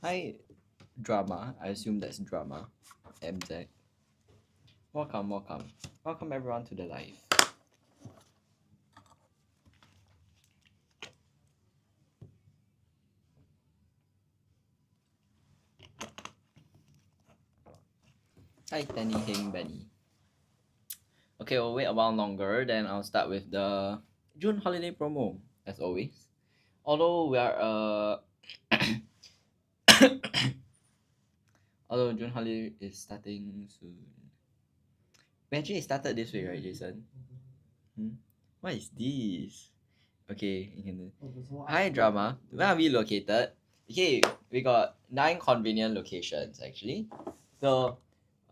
Hi, drama. I assume that's drama. MZ. Welcome, welcome. Welcome everyone to the live. Hi, Tenny Hing Benny. Okay, we'll wait a while longer, then I'll start with the June holiday promo, as always. Although we are although June holiday is starting soon. We actually started this week, right, Jason? What is this? Okay, you can do. Hi, drama. Where are we located? Okay, we got 9 convenient locations actually. So,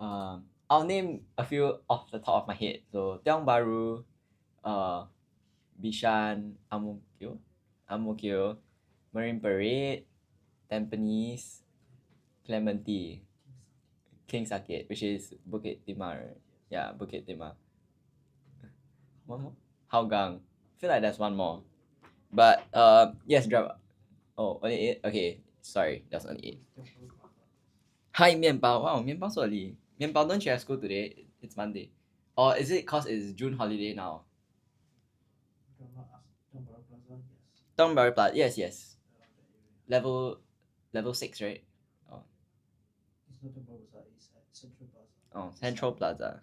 I'll name a few off the top of my head. So, Tiong Bahru, Bishan, Amokyo, Marine Parade, Tampines, Clementi, King Sakit, which is Bukit Timah. Yeah, Bukit Timah. One more? Hougang. I feel like there's one more. But yes, drama. Oh, only 8? Okay, sorry, that's only 8. Hi, 面包. Wow, 面包 so early. 面包, don't you have school today? It's Monday. Or is it cause it's June holiday now? Tiong Bahru Plaza. Yes, yes. Level 6, right? Oh, oh, Central Plaza.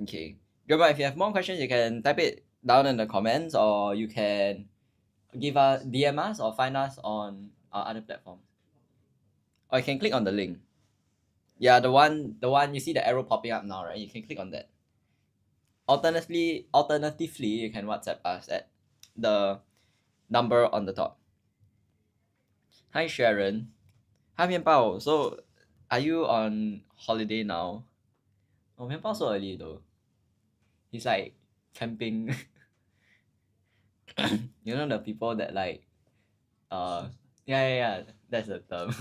Okay. Drama, if you have more questions, you can type it down in the comments, or you can give us DM us or find us on our other platforms. Or you can click on the link. Yeah, the one you see the arrow popping up now, right? You can click on that. Alternatively, you can WhatsApp us at the number on the top. Hi, Sharon. Hi, Mianpao. So, are you on holiday now? Oh, Mianpao so early though. He's like camping. You know the people that like, yeah, that's the term.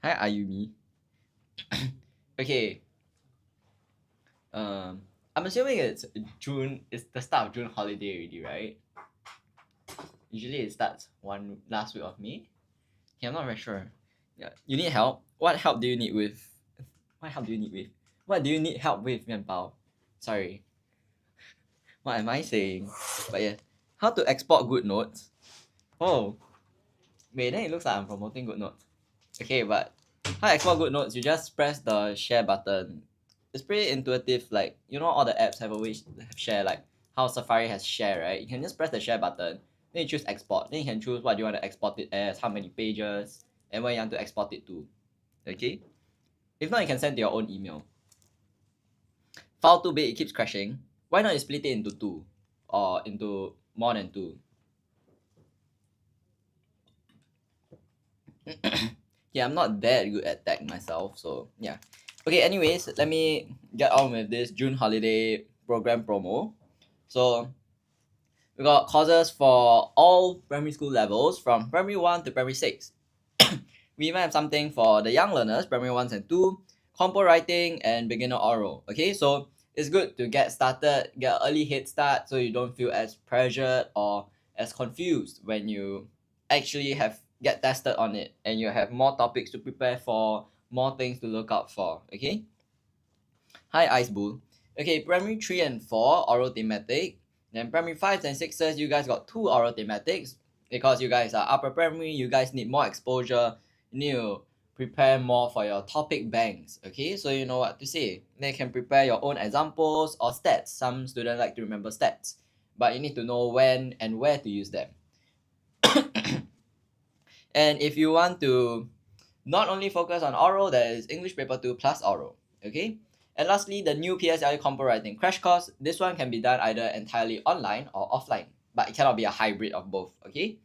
Hi, Ayumi. Okay. I'm assuming it's June. It's the start of June holiday already, right? Usually it starts one last week of May. Okay, I'm not very sure. Yeah, you need help. What help do you need with? What help do you need with? What do you need help with, Mianpao? Sorry. What am I saying? But yeah, how to export good notes? Oh, wait. Then it looks like I'm promoting good notes. Okay, but how to export good notes? You just press the share button. It's pretty intuitive. Like, you know, all the apps have always have share, like how Safari has share, right? You can just press the share button, then you choose export. Then you can choose what you want to export it as, how many pages, and where you want to export it to. Okay? If not, you can send to your own email. File too big, it keeps crashing. Why not you split it into 2 or into more than 2? Yeah, I'm not that good at tech myself, so yeah. Okay, anyways, let me get on with this June holiday program promo. So we got courses for all primary school levels from primary 1 to primary 6. We even have something for the young learners, primary 1 and 2, compo writing and beginner oral. Okay, so it's good to get started, get an early head start so you don't feel as pressured or as confused when you actually get tested on it and you have more topics to prepare for, more things to look out for. Okay. Hi, Ice Bull. Okay, primary 3 and 4 oral thematic. Then primary 5 and 6s, you guys got 2 oral thematics because you guys are upper primary. You guys need more exposure. You need to prepare more for your topic banks. Okay, so you know what to say. Then you can prepare your own examples or stats. Some students like to remember stats, but you need to know when and where to use them. And if you want to not only focus on oral, there is English paper 2 plus oral. Okay. And lastly, the new PSLE compo writing crash course. This one can be done either entirely online or offline, but it cannot be a hybrid of both. Okay.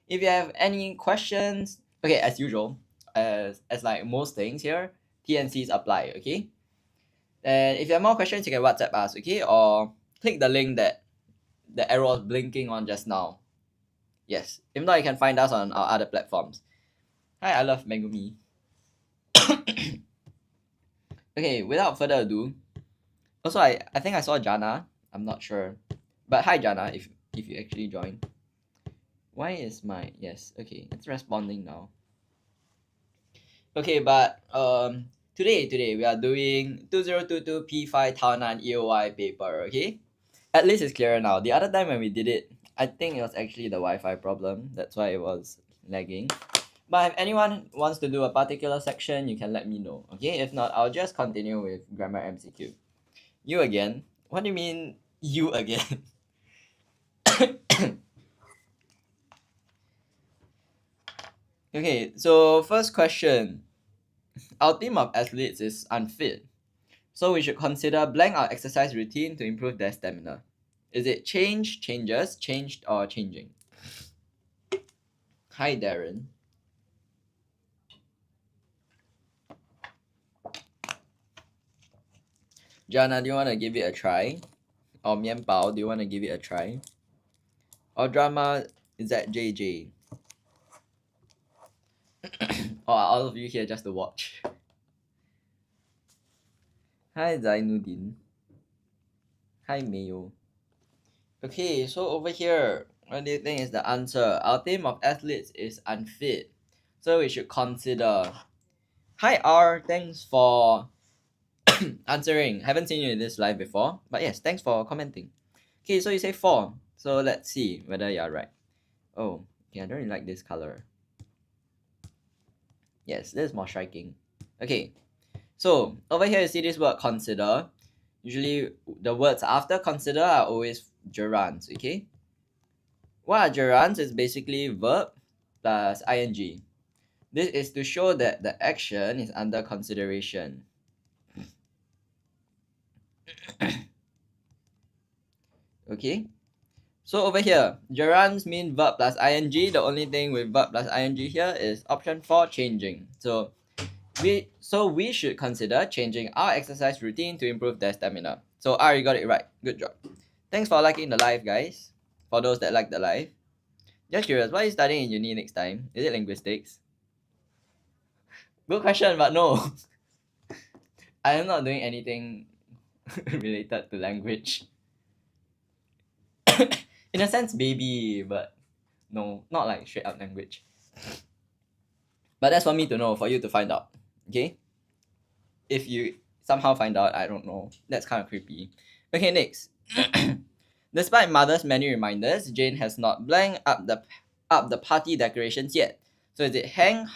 If you have any questions, okay, as usual, as like most things here, TNCs apply. Okay. And if you have more questions, you can WhatsApp us. Okay, or click the link that the arrow is blinking on just now. Yes. If not, you can find us on our other platforms. Hi, I love Megumi. Okay, without further ado, also I think I saw Jana. I'm not sure, but hi Jana, if you actually joined. Why is my yes? Okay, it's responding now. Okay, but today we are doing 2022 P5 Taonan EOY paper. Okay, at least it's clearer now. The other time when we did it, I think it was actually the Wi-Fi problem. That's why it was lagging. But if anyone wants to do a particular section, you can let me know. Okay, if not, I'll just continue with grammar MCQ. You again? What do you mean you again? Okay, so first question. Our team of athletes is unfit, so we should consider blank our exercise routine to improve their stamina. Is it changes, changed, or changing? Hi, Darren. Jana, do you want to give it a try? Or Mian Bao, do you want to give it a try? Or drama, is that JJ? Or are all of you here just to watch? Hi, Zainuddin. Hi, Mayo. Okay, so over here, what do you think is the answer? Our team of athletes is unfit, so we should consider. Hi, R. Thanks for answering. Haven't seen you in this live before, but yes, thanks for commenting. Okay, so you say 4. So let's see whether you're right. Oh, okay, I don't really like this color. Yes, this is more striking. Okay, so over here you see this word consider. Usually the words after consider are always gerunds, okay? What are gerunds? It's basically verb plus ing. This is to show that the action is under consideration. Okay? So over here, gerunds mean verb plus ing. The only thing with verb plus ing here is option 4, changing. So we should consider changing our exercise routine to improve their stamina. So R, you got it right. Good job. Thanks for liking the live, guys. For those that like the live. Just curious, what are you studying in uni next time? Is it linguistics? Good question, but no. I am not doing anything related to language. In a sense, maybe, but no, not like straight up language. But that's for me to know, for you to find out. Okay? If you somehow find out, I don't know. That's kind of creepy. Okay, next. Despite mother's many reminders, Jane has not blanked up the party decorations yet. So is it hanged,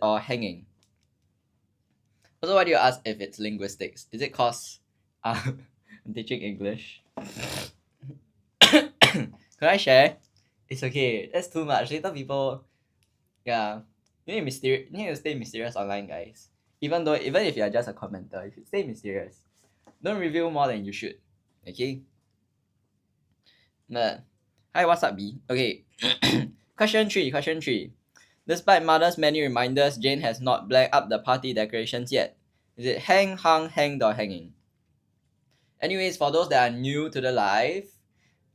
or hanging? Also, why do you ask if it's linguistics? Is it cause I'm teaching English? Could I share? It's okay. That's too much. Later people, yeah, you need to stay mysterious online, guys. Even if you are just a commenter, you should stay mysterious. Don't reveal more than you should. Okay. But hi, what's up, B? Okay. Question 3. Despite mother's many reminders, Jane has not blacked up the party decorations yet. Is it hanged, or hanging? Anyways, for those that are new to the live,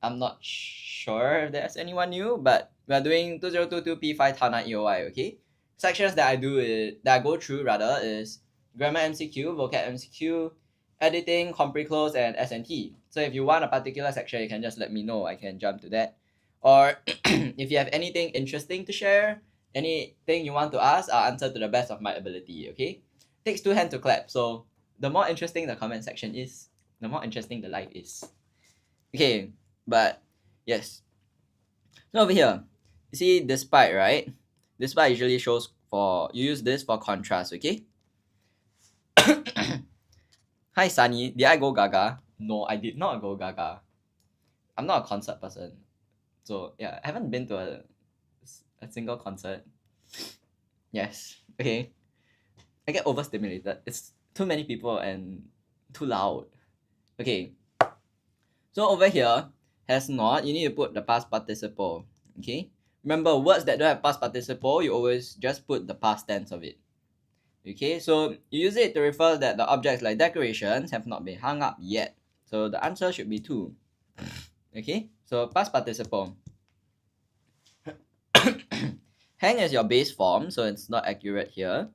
I'm not sure if there's anyone new, but we are doing 2022 P5 Taonan EOY, okay? Sections that I go through rather is grammar MCQ, vocab MCQ, editing, compre-close, and SNT. So if you want a particular section, you can just let me know. I can jump to that. Or if you have anything interesting to share, anything you want to ask, I'll answer to the best of my ability, okay? Takes 2 hands to clap, so the more interesting the comment section is, the more interesting the live is. Okay, but yes. So over here, you see despite, right? Despite usually shows for, you use this for contrast, okay? Hi Sunny, did I go gaga? No, I did not go gaga. I'm not a concert person. So yeah, I haven't been to a single concert. Yes, okay. I get overstimulated. It's too many people and too loud. Okay. So over here, has not, you need to put the past participle. Okay. Remember, words that don't have past participle, you always just put the past tense of it. Okay, so you use it to refer that the objects like decorations have not been hung up yet. So the answer should be 2. Okay, so past participle. Hang is your base form, so it's not accurate here.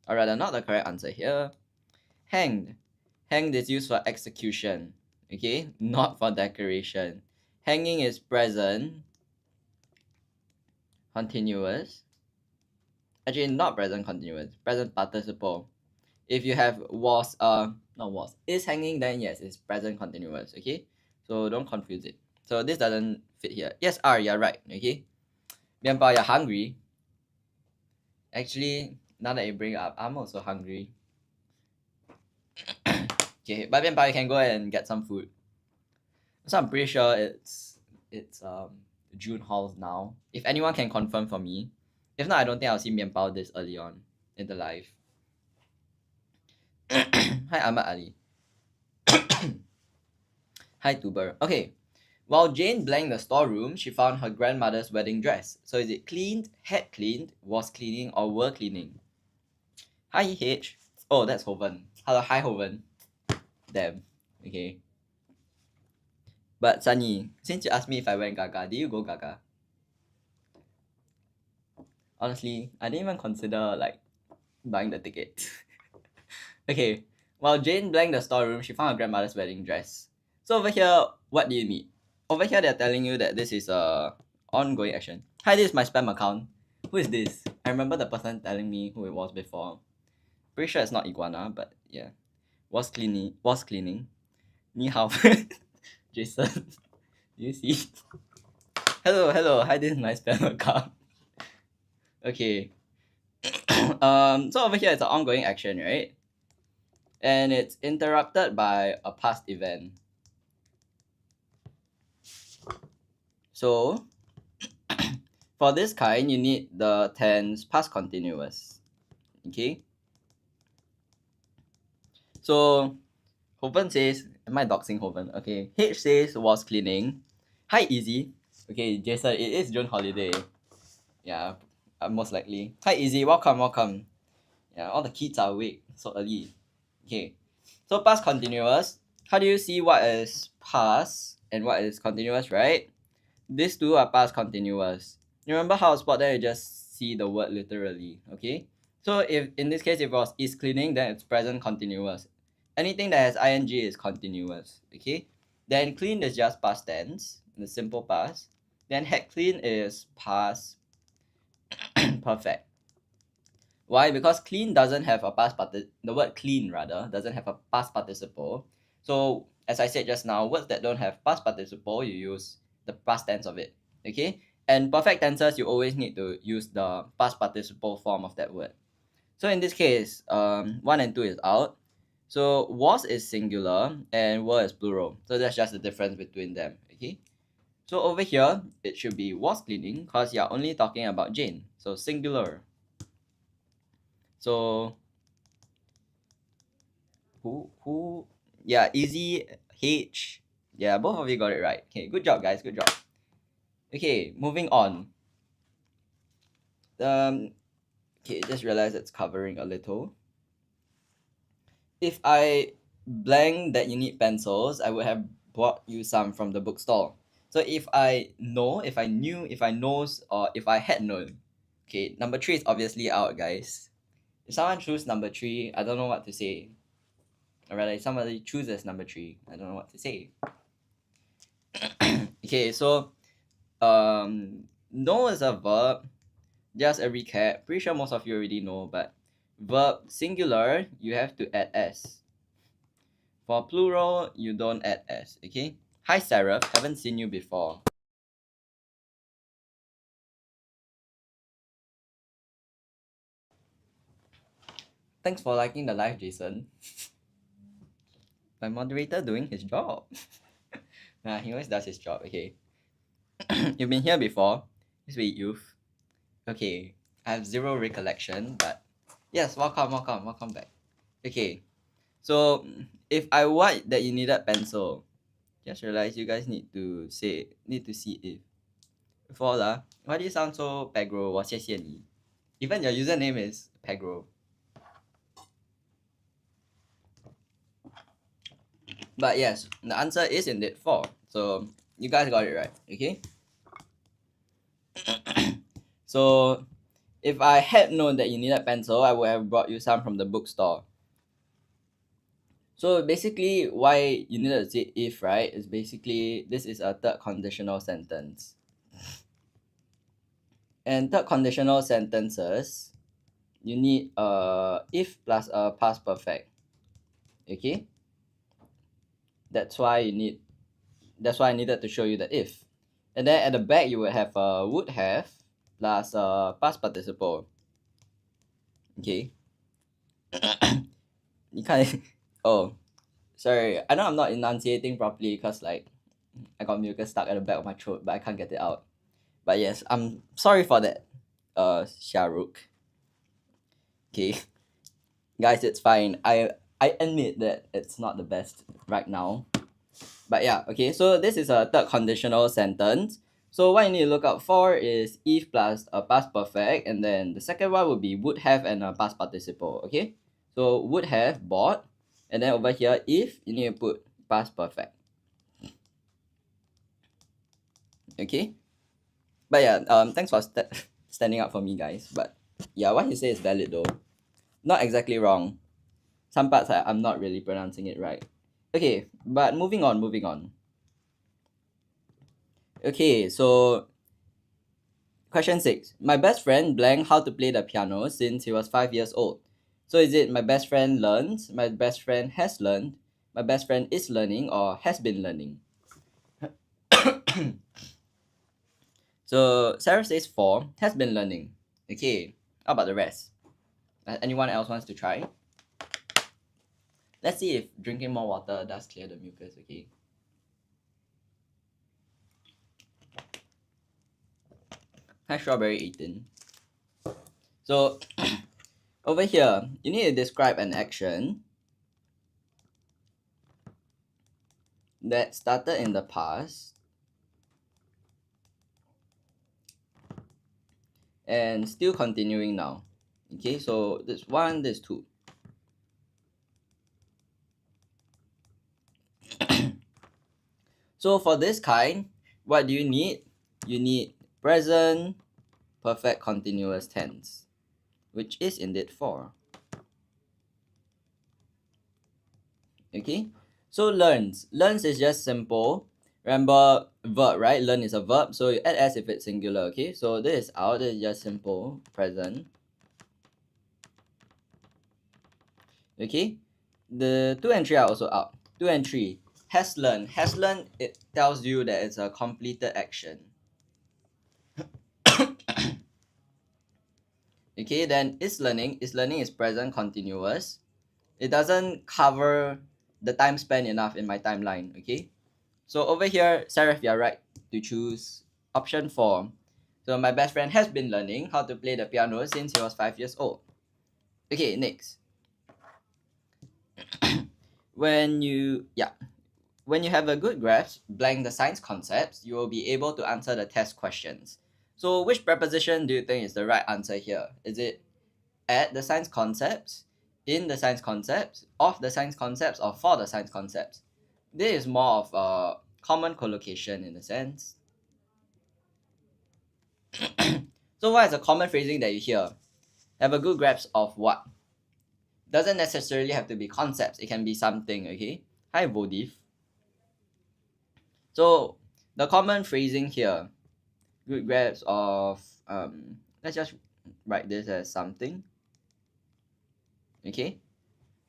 Or rather, not the correct answer here. Hanged. Hanged is used for execution. Okay, not for decoration. Hanging is present. continuous. Actually, not present continuous. Present participle. If you have was, not was, is hanging, then yes, it's present continuous. Okay, so don't confuse it. So this doesn't fit here. Yes, are, you're right. Okay, 面包, you're hungry. Actually, now that you bring it up, I'm also hungry. Okay, but 面包, you can go and get some food. So I'm pretty sure it's June halls now. If anyone can confirm for me, if not, I don't think I'll see 面包 this early on in the live. Hi, Ahmad Ali. Hi, Tuber. Okay. While Jane blanked the storeroom, she found her grandmother's wedding dress. So is it cleaned, had cleaned, was cleaning, or were cleaning? Hi, H. Oh, that's Hoven. Hello, hi, Hoven. Damn. Okay. But Sunny, since you asked me if I went Gaga, did you go Gaga? Honestly, I didn't even consider like buying the ticket. Okay. While Jane blanked the storeroom, she found her grandmother's wedding dress. So over here, what do you need? Over here, they're telling you that this is a ongoing action. Hi, this is my spam account. Who is this? I remember the person telling me who it was before. Pretty sure it's not Iguana, but yeah. Was cleaning. Ni hao. Jason. Do you see? Hello. Hi, this is my spam account. Okay. So over here, it's an ongoing action, right? And it's interrupted by a past event. So for this kind, you need the tense past continuous. Okay. So Hoven says, am I doxing Hoven? Okay. H says was cleaning. Hi, Easy. Okay, Jason, it is June holiday. Yeah, most likely. Hi, Easy. Welcome. Yeah, all the kids are awake so early. Okay. So past continuous. How do you see what is past and what is continuous, right? These two are past continuous. You remember how spot there you just see the word literally, okay? So if in this case if it was is cleaning, then it's present continuous. Anything that has ing is continuous, okay? Then clean is just past tense, the simple past. Then had clean is past perfect. Why? Because clean doesn't have a past the word clean rather doesn't have a past participle. So as I said just now, words that don't have past participle, you use the past tense of it. Okay? And perfect tenses, you always need to use the past participle form of that word. So in this case, 1 and 2 is out. So was is singular and were is plural. So that's just the difference between them. Okay? So over here, it should be was cleaning because you're only talking about Jane. So singular. So who yeah, Easy, H. Yeah, both of you got it right. Okay, good job guys, good job. Okay, moving on. Okay, just realized it's covering a little. If I blank that you need pencils, I would have bought you some from the bookstore. So if I know, if I knew, if I knows, or if I had known. Okay, number 3 is obviously out, guys. If someone choose number 3, I don't know what to say. Or rather, if somebody chooses number 3, I don't know what to say. Okay, so know is a verb. Just a recap. Pretty sure most of you already know, but verb singular, you have to add s. For plural, you don't add s. Okay. Hi Sarah, haven't seen you before. Thanks for liking the live, Jason. My moderator doing his job. Nah, he always does his job. Okay. You've been here before. This week, youth. Okay. I have zero recollection, but yes, welcome back. Okay. So if I want that you needed pencil, just realized you guys need to see if. Before lah, why do you sound so Pegro? 我谢谢你. Even your username is Pegro. But yes, the answer is indeed 4. So you guys got it right, okay? So if I had known that you needed pencil, I would have brought you some from the bookstore. So basically, why you needed to say if, right, is basically this is a third conditional sentence. And third conditional sentences, you need if plus a past perfect. Okay, that's why I needed to show you the if. And then at the back you would have would have plus past participle. Okay. You can't. Oh, sorry. I know I'm not enunciating properly because like I got mucus stuck at the back of my throat, but I can't get it out. But yes, I'm sorry for that. Shahrukh. Okay, guys, it's fine. I admit that it's not the best right now. But yeah, okay. So this is a third conditional sentence. So what you need to look out for is if plus a past perfect, and then the second one would be would have and a past participle. Okay, so would have bought, and then over here if you need to put past perfect. Okay, but yeah, thanks for standing up for me, guys. But yeah, what you say is valid though, not exactly wrong. Some parts I'm not really pronouncing it right. Okay, but moving on. Okay, so question 6. My best friend blank how to play the piano since he was 5 years old. So is it my best friend learns, my best friend has learned, my best friend is learning, or has been learning? So Sarah says 4, has been learning. Okay, how about the rest? Anyone else wants to try? Let's see if drinking more water does clear the mucus, okay? Hi, Strawberry 18. So over here, you need to describe an action that started in the past and still continuing now. Okay, so this 1, this 2. So for this kind, what do you need? You need present perfect continuous tense, which is indeed 4. Okay, so learns is just simple. Remember verb, right? Learn is a verb, so you add s if it's singular. Okay, so this is out. This is just simple present. Okay, the 2 and 3 are also out. 2 and 3 has learned. Has learned, it tells you that it's a completed action. Okay, then is learning is present continuous. It doesn't cover the time span enough in my timeline. Okay, so over here, Sarah, you're right to choose option 4. So my best friend has been learning how to play the piano since he was 5 years old. Okay, next. When you have a good grasp, blank the science concepts, you will be able to answer the test questions. So which preposition do you think is the right answer here? Is it at the science concepts, in the science concepts, of the science concepts, or for the science concepts? This is more of a common collocation in a sense. So what is a common phrasing that you hear? Have a good grasp of what? Doesn't necessarily have to be concepts. It can be something, okay? Hi, Vodif. So the common phrasing here, good grasp of, let's just write this as something. Okay,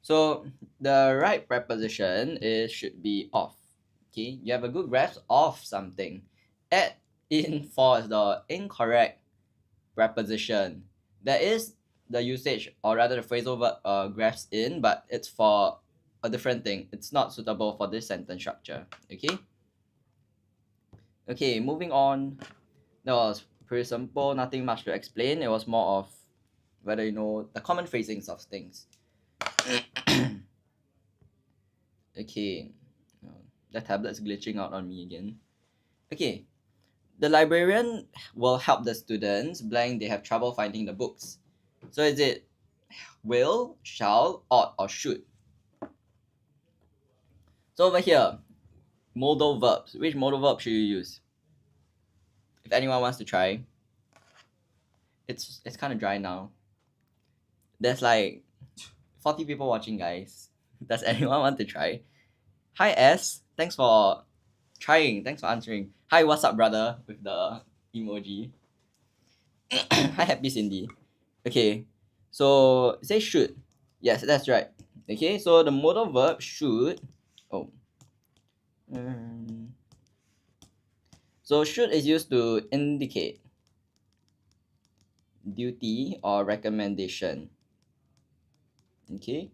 so the right preposition should be of. Okay, you have a good grasp of something. At, in, for is the incorrect preposition. There is the usage, or rather the phrasal verb grasp in, but it's for a different thing. It's not suitable for this sentence structure. Okay, moving on. That was pretty simple, nothing much to explain. It was more of whether you know the common phrasings of things. Okay, the tablet's glitching out on me again. Okay, the librarian will help the students blank they have trouble finding the books. So is it will, shall, ought, or should? So over here, modal verbs. Which modal verb should you use? If anyone wants to try. It's kind of dry now. There's like 40 people watching, guys. Does anyone want to try? Hi S, thanks for trying. Thanks for answering. Hi, what's up, brother? With the emoji. Hi, happy Cindy. Okay, so say should. Yes, that's right. Okay, so the modal verb should. Oh. So should is used to indicate duty or recommendation. Okay.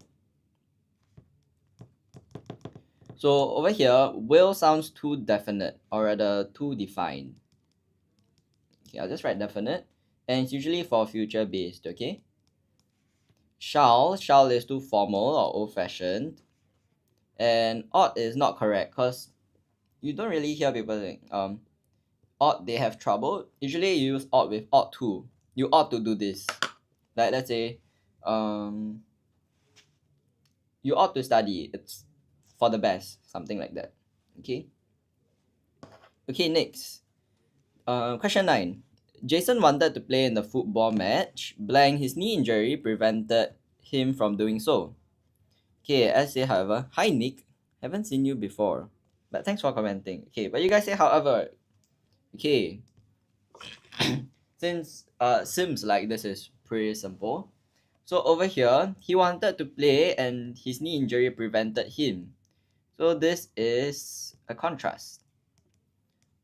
So over here, will sounds too definite or rather too defined. Okay, I'll just write definite, and it's usually for future based. Okay. Shall is too formal or old fashioned, and ought is not correct because you don't really hear people saying ought they have trouble. Usually you use ought with ought to. You ought to do this. Like let's say, you ought to study. It's for the best, something like that. Okay. Okay. Next. Question 9. Jason wanted to play in the football match. Blank, his knee injury prevented him from doing so. Okay, essay, however. Hi, Nick. Haven't seen you before. But thanks for commenting. Okay, but you guys say, however. Okay. Since seems like this is pretty simple. So over here, he wanted to play and his knee injury prevented him. So this is a contrast.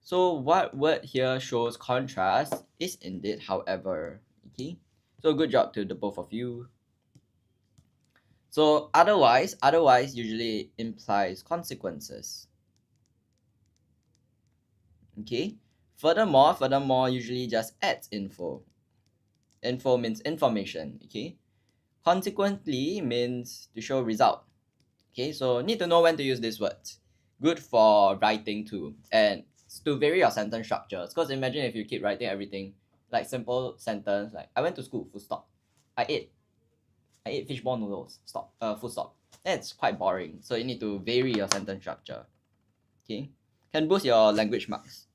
So what word here shows contrast is indeed however. Okay. So good job to the both of you. So otherwise usually implies consequences. Okay. Furthermore usually just adds info. Info means information. Okay. Consequently means to show result. Okay, so need to know when to use these words. Good for writing too, and to vary your sentence structures. Because imagine if you keep writing everything like simple sentence like I went to school, full stop. I ate fishball noodles, stop. Full stop. That's quite boring. So you need to vary your sentence structure. Okay, can boost your language marks.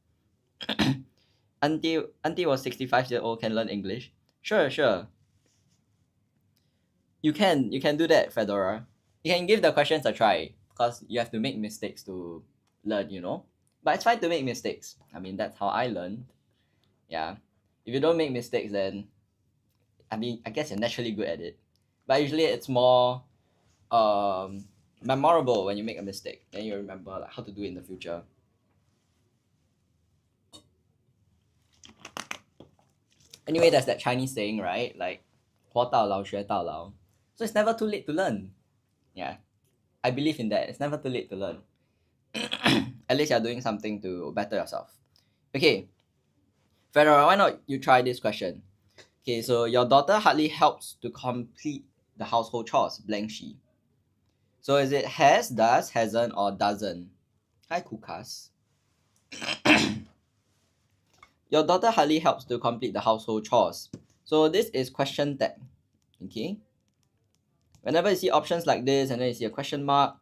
Auntie was 65 years old, can learn English. Sure. You can do that, Fedora. You can give the questions a try because you have to make mistakes to learn, you know. But it's fine to make mistakes. I mean, that's how I learned. Yeah. If you don't make mistakes, then I mean, I guess you're naturally good at it. But usually it's more memorable when you make a mistake. Then you remember like, how to do it in the future. Anyway, there's that Chinese saying, right? Like, 活到老学到老. So it's never too late to learn. Yeah. I believe in that. It's never too late to learn. At least you're doing something to better yourself. Okay. Fedora, why not you try this question? Okay, so your daughter hardly helps to complete the household chores, blank she. So is it has, does, hasn't, or doesn't? Hi, Kukas. Your daughter hardly helps to complete the household chores. So this is question tag. Okay. Whenever you see options like this and then you see a question mark,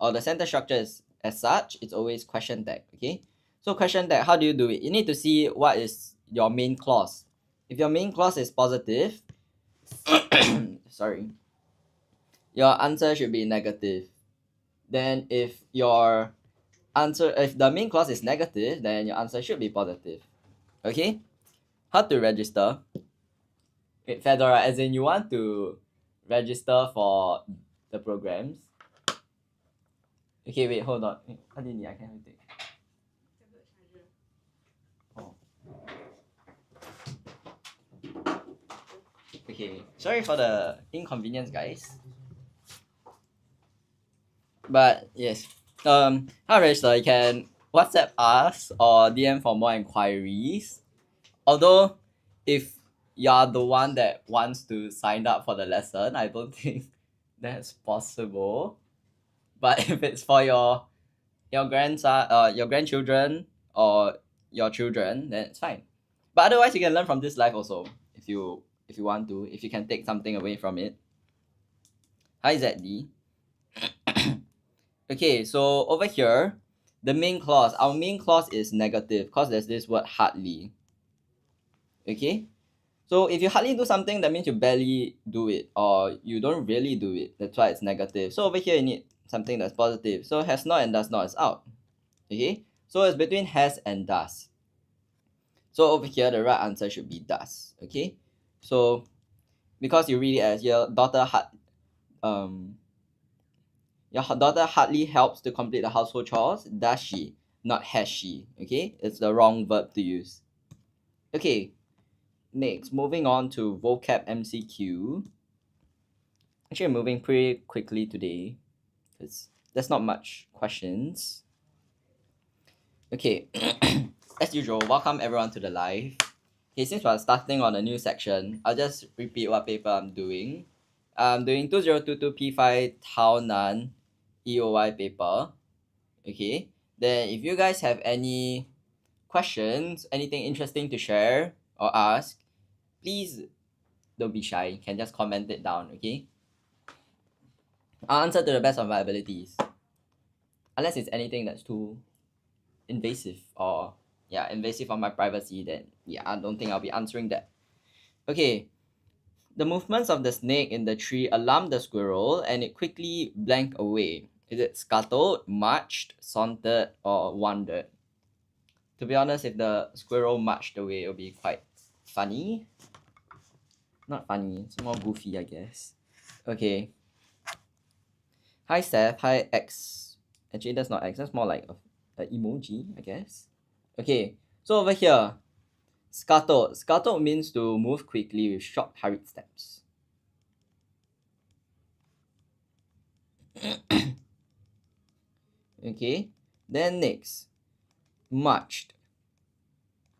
or the sentence structure is as such, it's always question tag. Okay. So question tag, how do you do it? You need to see what is your main clause. If your main clause is positive, sorry, your answer should be negative. Then if the main clause is negative, then your answer should be positive. Okay? How to register? Wait, Fedora, as in you want to register for the programs? Okay, wait, hold on. How do you need? I can't take. Oh. Okay, sorry for the inconvenience, guys. But yes, how to register? You can WhatsApp us or DM for more inquiries. Although, if you're the one that wants to sign up for the lesson, I don't think that's possible. But if it's for your grandson, your grandchildren, or your children, then it's fine. But otherwise, you can learn from this life also if you want to, if you can take something away from it. Hi ZD. Okay, so over here, the main clause, our main clause is negative because there's this word hardly. Okay, so if you hardly do something, that means you barely do it or you don't really do it. That's why it's negative. So over here, you need something that's positive. So has not and does not is out. Okay, so it's between has and does. So over here, the right answer should be does. Okay, so because you read it as your daughter hardly helps to complete the household chores. Does she? Not has she. Okay, it's the wrong verb to use. Okay, next, moving on to vocab MCQ. Actually, I'm moving pretty quickly today because there's not much questions. Okay, as usual, welcome everyone to the live. Okay, since we're starting on a new section, I'll just repeat what paper I'm doing. I'm doing 2022 P5 Taonan EOY paper. Okay, then if you guys have any questions, anything interesting to share or ask, please don't be shy. You can just comment it down, okay? I'll answer to the best of my abilities. Unless it's anything that's too invasive or invasive of my privacy, then I don't think I'll be answering that. Okay. The movements of the snake in the tree alarmed the squirrel and it quickly blanked away. Is it scuttled, marched, sauntered, or wandered? To be honest, if the squirrel marched away, it'll be quite funny. Not funny, it's more goofy, I guess. Okay. Hi, Seth. Hi, X. Actually, that's not X. That's more like an emoji, I guess. Okay. So over here, scuttled. Scuttled means to move quickly with short, hurried steps. Okay. Then next, marched.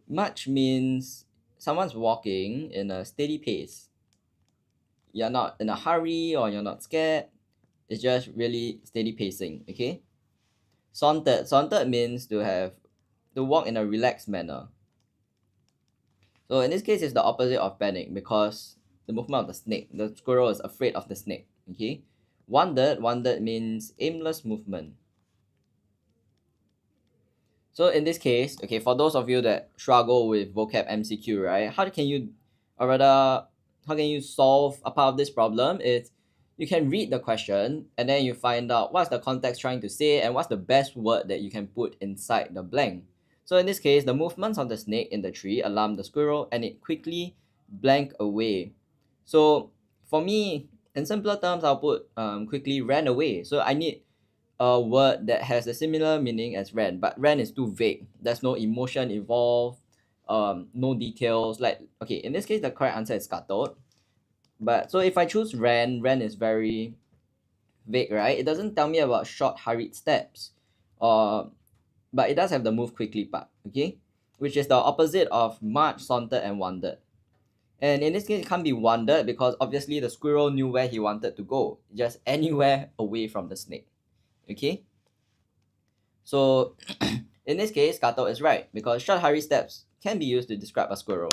March means someone's walking in a steady pace. You're not in a hurry or you're not scared. It's just really steady pacing, okay? Sauntered. Sauntered means to walk in a relaxed manner. So in this case, it's the opposite of panic because the movement of the snake. The squirrel is afraid of the snake, okay? Wandered means aimless movement. So in this case, okay, for those of you that struggle with vocab MCQ, right? How can you solve a part of this problem? Is you can read the question and then you find out what's the context trying to say and what's the best word that you can put inside the blank. So in this case, the movements of the snake in the tree alarmed the squirrel and it quickly blanked away. So for me, in simpler terms, I'll put quickly ran away. So I need a word that has a similar meaning as ran, but ran is too vague. There's no emotion involved, no details. Like, okay, in this case, the correct answer is scuttled. But so if I choose ran is very vague, right? It doesn't tell me about short, hurried steps, but it does have the move quickly part, okay? Which is the opposite of march, sauntered, and wandered. And in this case, it can't be wandered because obviously the squirrel knew where he wanted to go, just anywhere away from the snake. Okay, so in this case, scuttle is right because short hurry steps can be used to describe a squirrel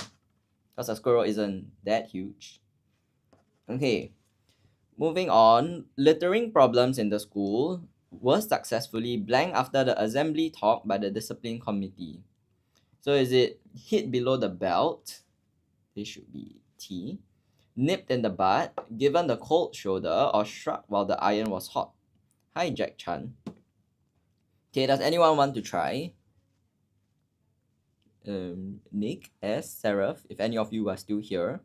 because a squirrel isn't that huge. Okay, moving on, littering problems in the school were successfully blanked after the assembly talk by the discipline committee. So is it hit below the belt? This should be T. Nipped in the butt, given the cold shoulder, or struck while the iron was hot? Hi, Jack Chan. Okay, does anyone want to try? Nick, S, Seraph, if any of you are still here.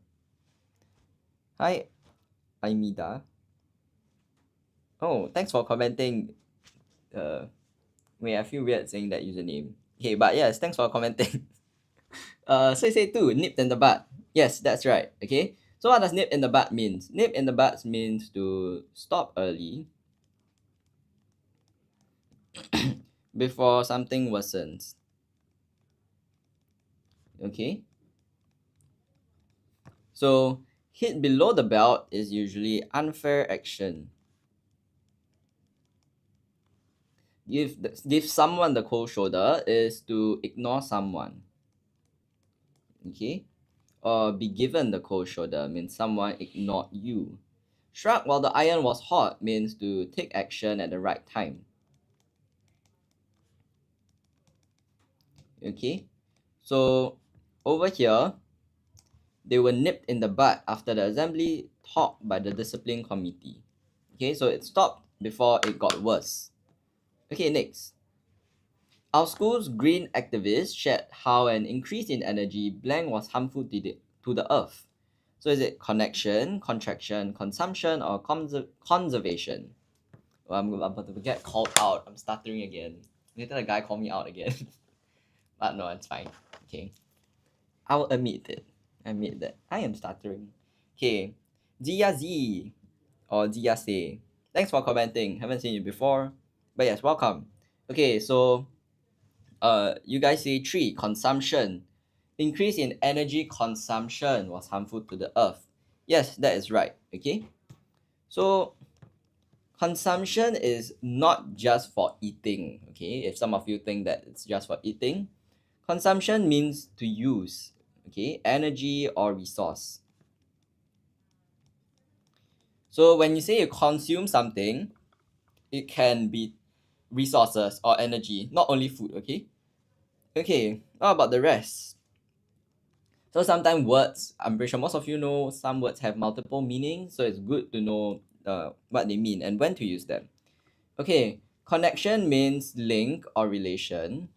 Hi, Aimida. Oh, thanks for commenting. Wait, I feel weird saying that username. Okay, but yes, thanks for commenting. Say two, nipped in the butt. Yes, that's right. Okay, so what does nip in the butt means? Nip in the butt means to stop early before something worsens. Okay, so hit below the belt is usually unfair action. Give someone the cold shoulder is to ignore someone. Okay, or be given the cold shoulder means someone ignored you. Struck while the iron was hot means to take action at the right time. Okay, so over here, they were nipped in the butt after the assembly talk by the discipline committee. Okay, so it stopped before it got worse. Okay, next. Our school's green activists shared how an increase in energy blank was harmful to the earth. So is it connection, contraction, consumption, or conservation? Well, I'm about to get called out. I'm stuttering again. Later the guy called me out again. But no, it's fine. Okay. I'll admit it. Admit that I am stuttering. Okay. Zia Z or Zia say. Thanks for commenting. Haven't seen you before. But yes, welcome. Okay, so you guys say 3, consumption. Increase in energy consumption was harmful to the earth. Yes, that is right. Okay. So consumption is not just for eating. Okay, if some of you think that it's just for eating, consumption means to use, okay, energy or resource. So when you say you consume something, it can be resources or energy, not only food, okay? Okay, how about the rest? So sometimes words, I'm pretty sure most of you know some words have multiple meanings, so it's good to know what they mean and when to use them. Okay, connection means link or relation.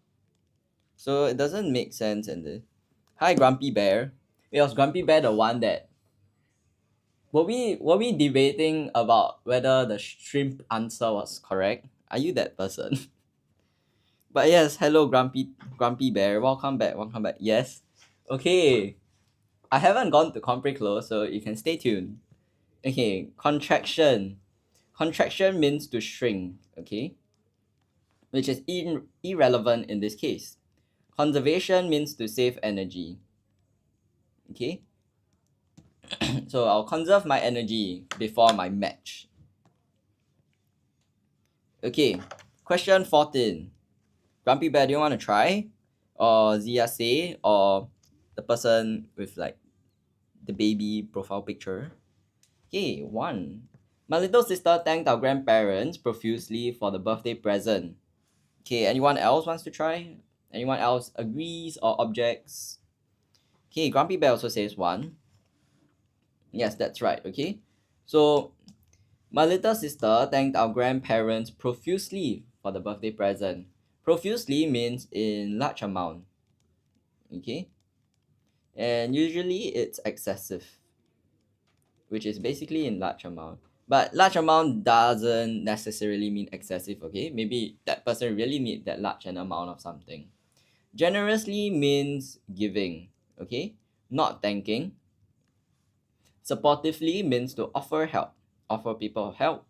So it doesn't make sense in this. Hi, Grumpy Bear. It was Grumpy Bear the one that were we debating about whether the shrimp answer was correct? Are you that person? But yes, hello Grumpy Bear. Welcome back. Welcome back. Yes. Okay. I haven't gone to Compre Close, so you can stay tuned. Okay, contraction. Contraction means to shrink, okay? Which is irrelevant in this case. Conservation means to save energy. Okay? So I'll conserve my energy before my match. Okay, question 14. Grumpy Bear, do you want to try? Or Zia say, or the person with like the baby profile picture? Okay, 1. My little sister thanked our grandparents profusely for the birthday present. Okay, anyone else wants to try? Anyone else agrees or objects? Okay, Grumpy Bear also says 1. Yes, that's right, okay? So, my little sister thanked our grandparents profusely for the birthday present. Profusely means in large amount, okay? And usually it's excessive, which is basically in large amount. But large amount doesn't necessarily mean excessive, okay? Maybe that person really need that large an amount of something. Generously means giving, okay? Not thanking. Supportively means to offer help, offer people help.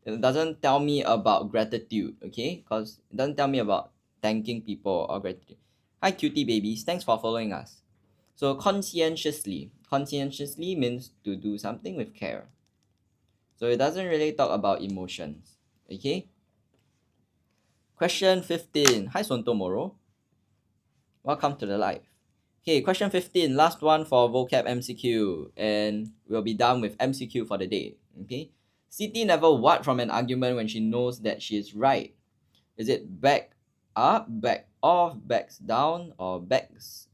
It doesn't tell me about gratitude, okay? Because it doesn't tell me about thanking people or gratitude. Hi, cutie babies. Thanks for following us. So, conscientiously. Conscientiously means to do something with care. So, it doesn't really talk about emotions, okay? Question 15. Hi, Sonto Moro. Welcome to the live. Okay, question 15. Last one for vocab MCQ. And we'll be done with MCQ for the day, okay? Siti never what from an argument when she knows that she is right. Is it back up, back off, backs down, or backs?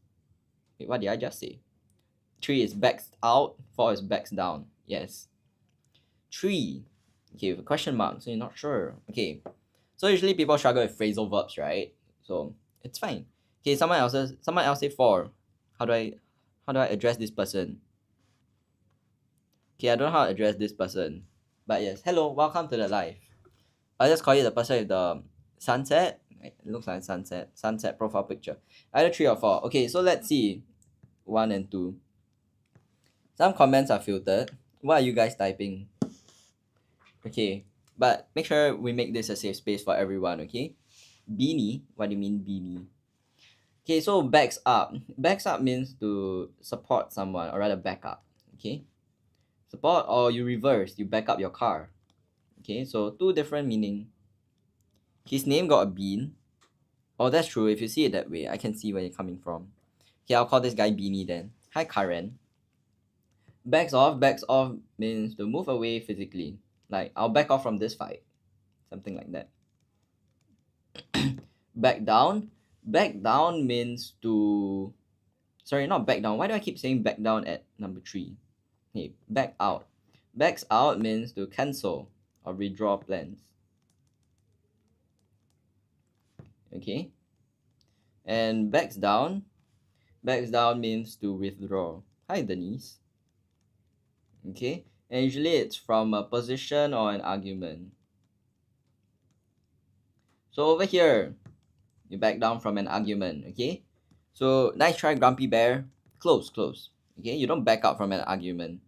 Wait, what did I just say? 3 is backs out, 4 is backs down. Yes. 3. Okay, with a question mark, so you're not sure. Okay. So usually people struggle with phrasal verbs, right? So it's fine. Okay, someone else say 4. How do I address this person? Okay, I don't know how to address this person. But yes, hello, welcome to the live. I'll just call you the person with the sunset. It looks like sunset profile picture. Either 3 or 4. Okay, so let's see 1 and 2. Some comments are filtered. What are you guys typing? Okay, but make sure we make this a safe space for everyone, okay? Beanie, what do you mean beanie? Okay, so backs up. Backs up means to support someone, or rather back up, okay? Support, or you reverse, you back up your car. Okay, so 2 different meaning. His name got a bean. Oh, that's true. If you see it that way, I can see where you're coming from. Okay, I'll call this guy Beanie then. Hi, Karen. Backs off means to move away physically. Like, I'll back off from this fight. Something like that. Back down means to... Sorry, not back down. Why do I keep saying back down at number 3? Okay, back out. Backs out means to cancel or withdraw plans. Okay, and backs down. Backs down means to withdraw. Hi, Denise. Okay, and usually it's from a position or an argument. So over here, you back down from an argument. Okay, so nice try, Grumpy Bear. Close, close. Okay, you don't back out from an argument.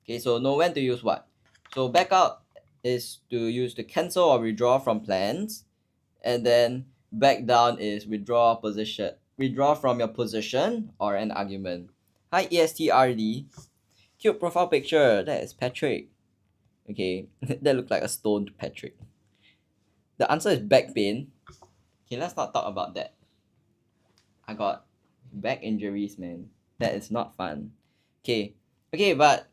Okay, so know when to use what. So back out is to use to cancel or withdraw from plans, and then back down is withdraw from your position or an argument. Hi, ESTRD. Cute profile picture. That is Patrick. Okay, that looked like a stoned Patrick. The answer is back pain. Okay, let's not talk about that. I got back injuries, man. That is not fun. Okay, but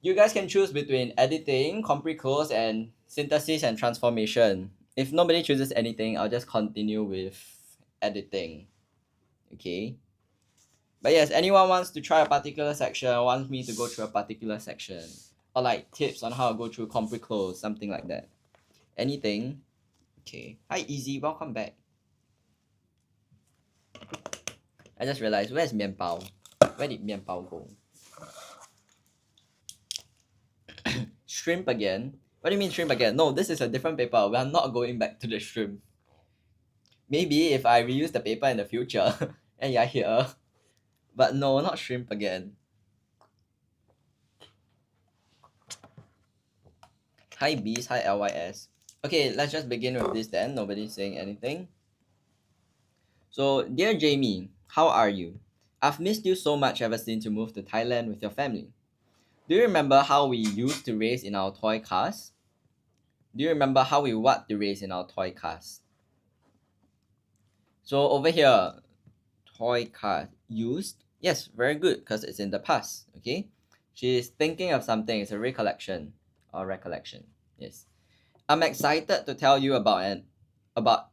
you guys can choose between editing, compreclose, and synthesis and transformation. If nobody chooses anything, I'll just continue with editing. Okay. But yes, anyone wants to try a particular section, wants me to go through a particular section, or like tips on how to go through compreclose, something like that. Anything? Okay. Hi, Easy. Welcome back. I just realized, where's Mian Pao? Where did Mian Pao go? Shrimp again? What do you mean shrimp again? No, this is a different paper. We are not going back to the shrimp. Maybe if I reuse the paper in the future and you're here. But no, not shrimp again. Hi B's, hi LYS. Okay, let's just begin with this then. Nobody's saying anything. So, dear Jamie, how are you? I've missed you so much ever since you moved to Thailand with your family. Do you remember how we used to race in our toy cars? Do you remember how we what to race in our toy cars? So over here, toy car used. Yes, very good because it's in the past. Okay, she's thinking of something. It's a recollection or recollection. Yes, I'm excited to tell you about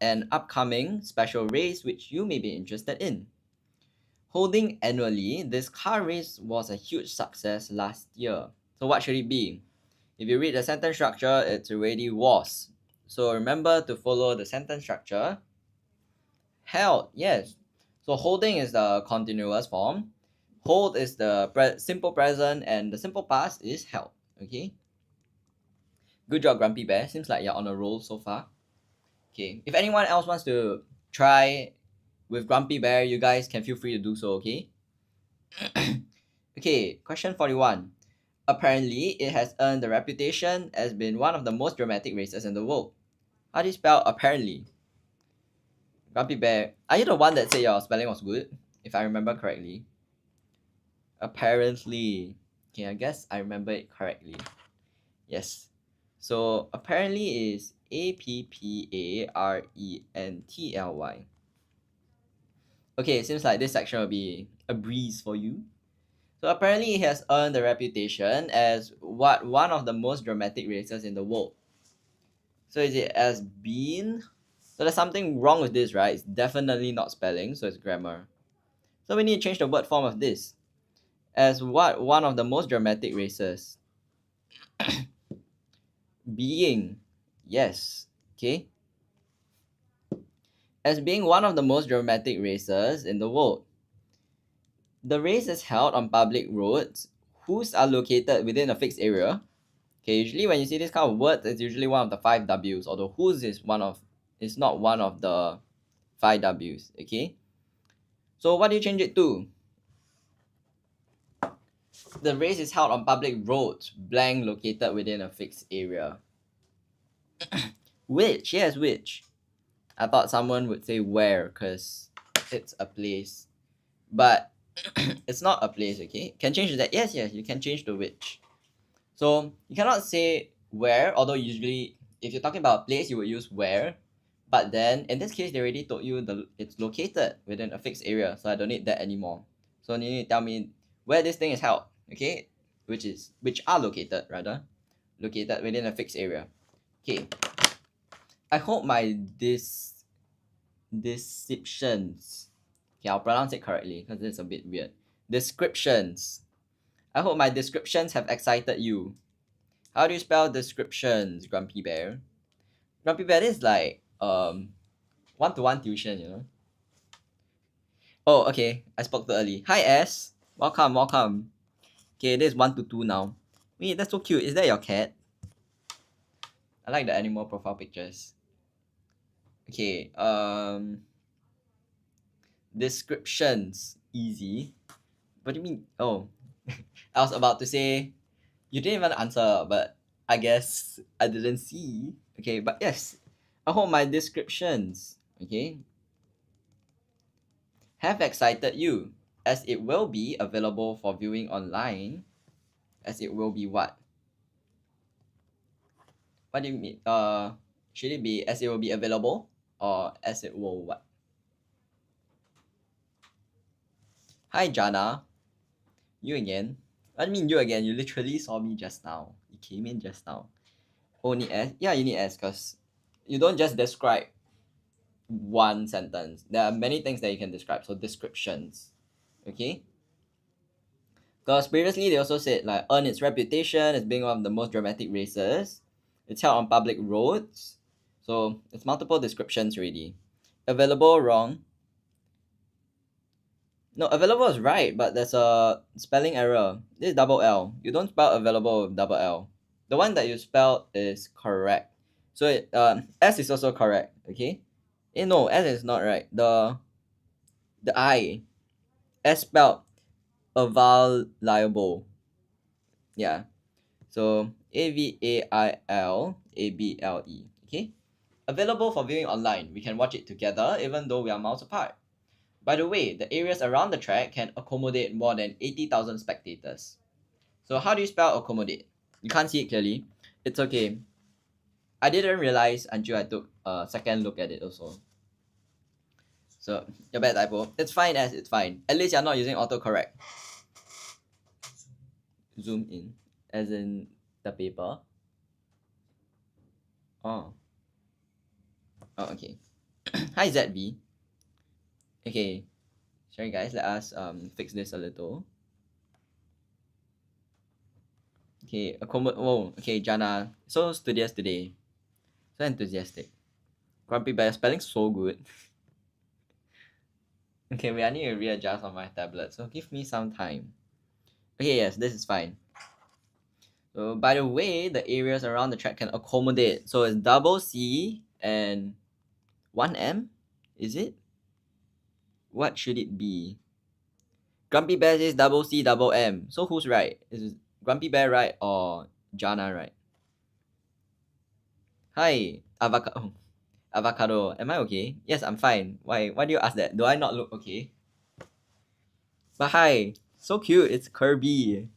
an upcoming special race which you may be interested in. Holding annually, this car race was a huge success last year. So what should it be? If you read the sentence structure, it's already was. So remember to follow the sentence structure. Held, yes. So holding is the continuous form. Hold is the simple present, and the simple past is held. Okay. Good job, Grumpy Bear. Seems like you're on a roll so far. Okay. If anyone else wants to try with Grumpy Bear, you guys can feel free to do so. Okay. Okay. Question 41. Apparently, it has earned the reputation as being one of the most dramatic races in the world. How do you spell apparently? Grumpy Bear, are you the one that said your spelling was good? If I remember correctly. Apparently. Okay, I guess I remember it correctly. Yes. So apparently is APPARENTLY. Okay, it seems like this section will be a breeze for you. So apparently it has earned the reputation as one of the most dramatic races in the world. So is it as been? So there's something wrong with this, right? It's definitely not spelling, so it's grammar. So we need to change the word form of this. As what? One of the most dramatic races. Being. Yes. Okay. As being one of the most dramatic races in the world. The race is held on public roads whose are located within a fixed area. Okay, usually when you see this kind of word, it's usually one of the 5 W's, although whose is not one of the 5 W's. Okay. So what do you change it to? The race is held on public roads, blank located within a fixed area. Which? Yes, which. I thought someone would say where, because it's a place. But it's not a place, okay? Can change that. Yes, you can change to which. So you cannot say where, although usually if you're talking about a place, you would use where. But then in this case, they already told you it's located within a fixed area, so I don't need that anymore. So you need to tell me where this thing is held, okay? Which are located within a fixed area. Okay. I hope my descriptions. Okay, I'll pronounce it correctly because it's a bit weird. Descriptions. I hope my descriptions have excited you. How do you spell descriptions, Grumpy Bear? Grumpy Bear is like one-to-one tuition, you know. Oh, okay. I spoke too early. Hi, S. Welcome, welcome. Okay, this is 1 to 2 now. Wait, that's so cute. Is that your cat? I like the animal profile pictures. Okay, descriptions. Easy. What do you mean? Oh, I was about to say, you didn't even answer, but I guess I didn't see. Okay, but yes, I hope my descriptions, okay, have excited you, as it will be available for viewing online, as it will be what? What do you mean? Should it be as it will be available, or as it will what? Hi, Jana. You again? What do you mean you again? You literally saw me just now. You came in just now. Oh, need S? Yeah, you need S because you don't just describe one sentence. There are many things that you can describe. So descriptions. Okay? Because previously they also said like earn its reputation as being one of the most dramatic races. It's held on public roads. So it's multiple descriptions already. Available wrong. No, available is right, but there's a spelling error. This is double L. You don't spell available with double L. The one that you spelled is correct. So S is also correct. Okay. No, S is not right. The I, S spelled available. Yeah. So AVAILABLE. Okay. Available for viewing online. We can watch it together even though we are miles apart. By the way, the areas around the track can accommodate more than 80,000 spectators. So how do you spell accommodate? You can't see it clearly. It's okay. I didn't realize until I took a second look at it also. So your bad typo. It's fine as it's fine. At least you're not using autocorrect. Zoom in. As in the paper. Oh. Oh, okay. Hi ZV. Okay. Sorry guys, let us fix this a little. Okay, whoa, okay, Jana. So studious today. So enthusiastic. Grumpy Bear spelling so good. Okay, I need to readjust on my tablet, so give me some time. Okay, yes, this is fine. So by the way, the areas around the track can accommodate. So it's double C and 1M, is it? What should it be? Grumpy Bear says double C double M. So who's right? Is Grumpy Bear right or Jana right? Hi, avocado. Avocado. Am I okay? Yes, I'm fine. Why do you ask that? Do I not look okay? But hi, so cute. It's Kirby.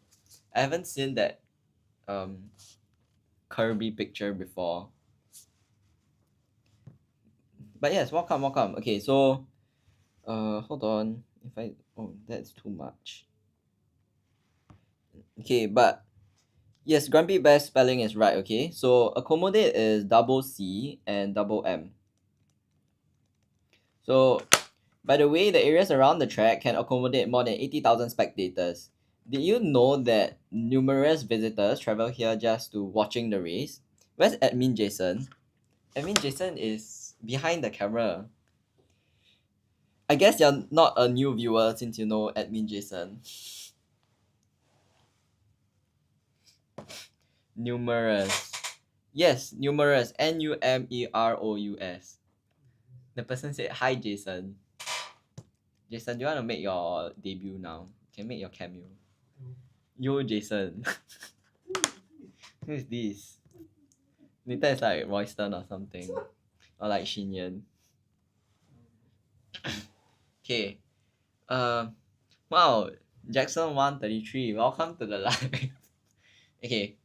I haven't seen that Kirby picture before. But yes, welcome, welcome. Okay, so hold on. That's too much. Okay, but yes, Grumpy Bear's spelling is right, okay? So accommodate is double C and double M. So by the way, the areas around the track can accommodate more than 80,000 spectators. Did you know that numerous visitors travel here just to watching the race? Where's admin Jason? Admin Jason is behind the camera. I guess you're not a new viewer since you know admin Jason. Numerous. Yes, numerous. Numerous. The person said, hi, Jason. Jason, do you want to make your debut now? You can make your cameo. Yo, Jason. Who is this? Later it's like Royston or something. Or like Xinyan. Okay. Wow. Jackson 133. Welcome to the live. Okay.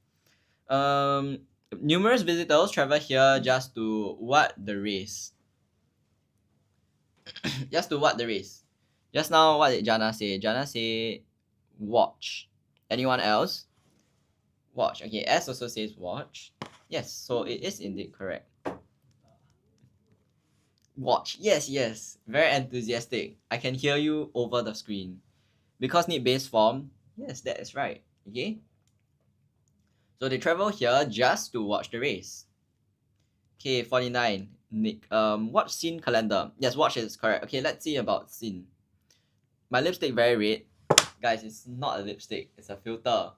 Numerous visitors travel here just to what the race. Just to what the race. Just now, what did Jana say? Jana say watch. Anyone else? Watch. Okay, S also says watch. Yes, so it is indeed correct. Watch. Yes, yes. Very enthusiastic. I can hear you over the screen. Because need base form. Yes, that is right. Okay. So they travel here just to watch the race. Okay, 49. Nick, watch scene calendar. Yes, watch is correct. Okay, let's see about scene. My lipstick very red. Guys, it's not a lipstick. It's a filter.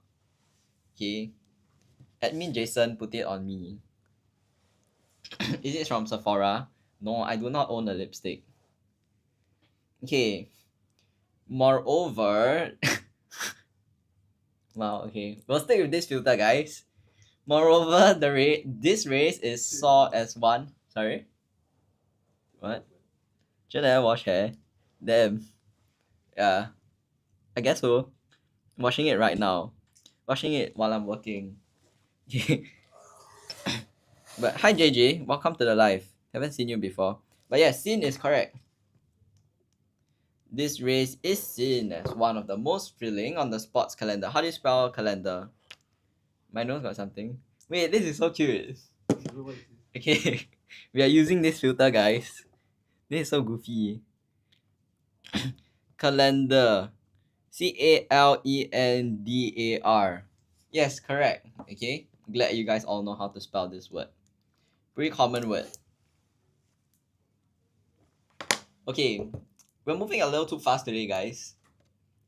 Okay. Admin Jason put it on me. Is it from Sephora? No, I do not own a lipstick. Okay. Moreover, wow, okay. We'll stick with this filter, guys. Moreover, this race is saw as one. Sorry? What? Should I wash hair? Damn. Yeah. I guess so. I'm washing it right now. Washing it while I'm working. But hi JJ, welcome to the live. Haven't seen you before. But yeah, seen is correct. This race is seen as one of the most thrilling on the sports calendar. How do you spell calendar? My nose got something. Wait, this is so cute. Okay, we are using this filter, guys. This is so goofy. Calendar. Calendar. Yes, correct. Okay, glad you guys all know how to spell this word. Pretty common word. Okay, we're moving a little too fast today, guys.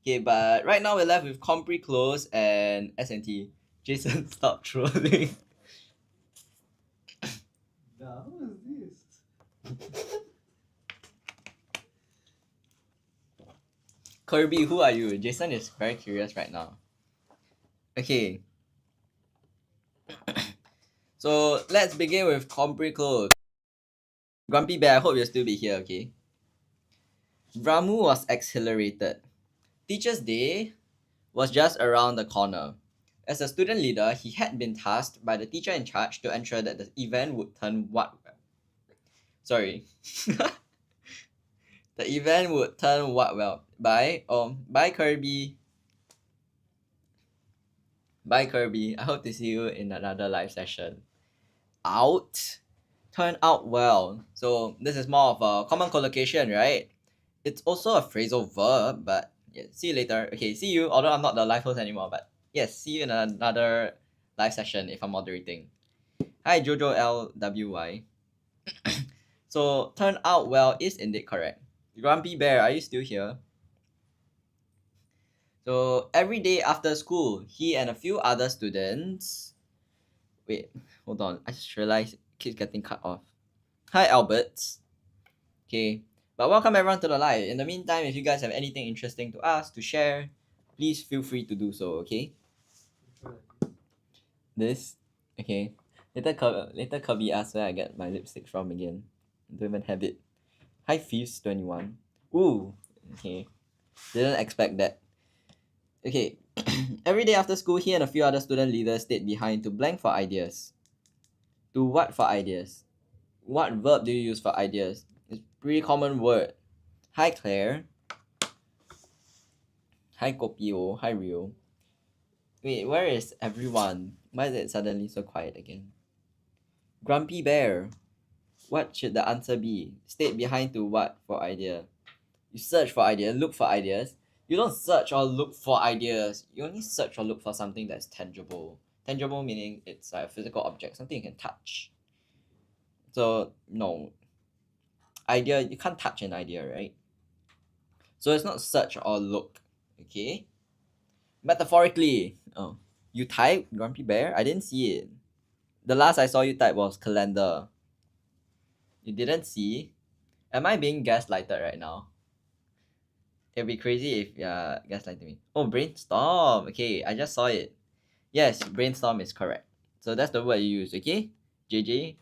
Okay, but right now we're left with Compre Close and SNT. Jason, stop trolling. Who is this? Kirby, who are you? Jason is very curious right now. Okay. So let's begin with Compre Close. Grumpy Bear, I hope you'll still be here, okay? Ramu was exhilarated. Teacher's Day was just around the corner. As a student leader, he had been tasked by the teacher in charge to ensure that the event would turn what? Sorry. The event would turn what well? Bye Kirby. Bye Kirby. I hope to see you in another live session. Out. Turn out well. So this is more of a common collocation, right? It's also a phrasal verb, but yeah, see you later. Okay, see you. Although I'm not the live host anymore, but yes, see you in another live session if I'm moderating. Hi Jojo LWY. So turn out well is indeed correct. Grumpy Bear, are you still here? So every day after school, he and a few other students. Wait, hold on. I just realized it keeps getting cut off. Hi Alberts. Okay. But welcome everyone to the live. In the meantime, if you guys have anything interesting to ask, to share, please feel free to do so, okay? This? Okay. Later Kirby asks where I get my lipstick from again. I don't even have it. Hi Fuse21. Ooh. Okay. Didn't expect that. Okay. Every day after school, he and a few other student leaders stayed behind to blank for ideas. To what for ideas? What verb do you use for ideas? It's a pretty common word. Hi Claire. Hi Kopio. Hi Rio. Wait, where is everyone? Why is it suddenly so quiet again? Grumpy Bear. What should the answer be? Stayed behind to what for idea? You search for ideas, look for ideas. You don't search or look for ideas. You only search or look for something that's tangible. Tangible meaning it's like a physical object, something you can touch. So no. Idea, you can't touch an idea, right? So it's not search or look. Okay? Metaphorically. Oh. You type Grumpy Bear? I didn't see it. The last I saw you type was calendar. You didn't see? Am I being gaslighted right now? It'd be crazy if you're gaslighting me. Oh, brainstorm. Okay, I just saw it. Yes, brainstorm is correct. So that's the word you use, okay? JJ.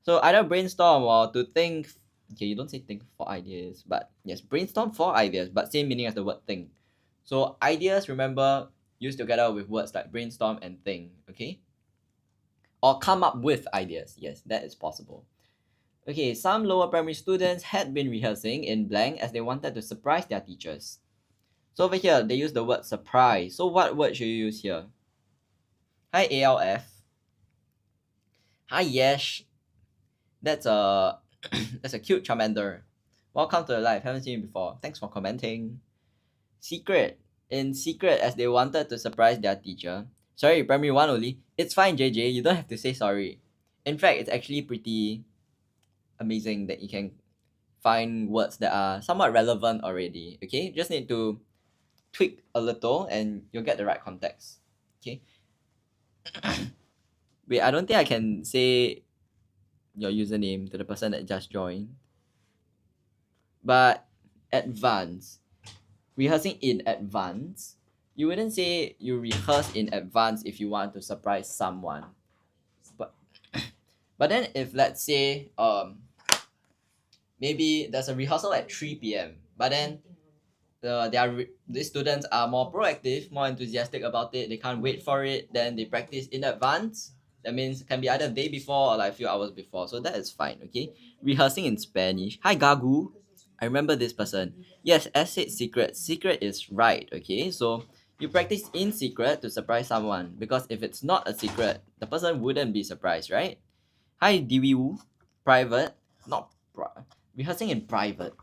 So either brainstorm or to think. Okay, you don't say think for ideas, but yes, brainstorm for ideas, but same meaning as the word think. So ideas, remember, used together with words like brainstorm and think, okay? Or come up with ideas. Yes, that is possible. Okay, some lower primary students had been rehearsing in blank as they wanted to surprise their teachers. So over here, they use the word surprise. So what word should you use here? Hi ALF. Hi Yesh. That's a that's a cute Charmander. Welcome to the live. Haven't seen you before. Thanks for commenting. Secret. In secret, as they wanted to surprise their teacher. Sorry, primary 1 only. It's fine, JJ. You don't have to say sorry. In fact, it's actually pretty amazing that you can find words that are somewhat relevant already. Okay, just need to tweak a little and you'll get the right context. Okay. Wait, I don't think I can say your username to the person that just joined. But advance, rehearsing in advance, you wouldn't say you rehearse in advance if you want to surprise someone. But but then if let's say maybe there's a rehearsal at 3 p.m. but then these students are more proactive, more enthusiastic about it. They can't wait for it. Then they practice in advance. That means it can be either a day before or like a few hours before. So that is fine. Okay. Rehearsing in Spanish. Hi Gagu. I remember this person. Yes, as said, secret. Secret is right. Okay. So you practice in secret to surprise someone because if it's not a secret, the person wouldn't be surprised, right? Hi Diwiwu. Private. Not rehearsing in private.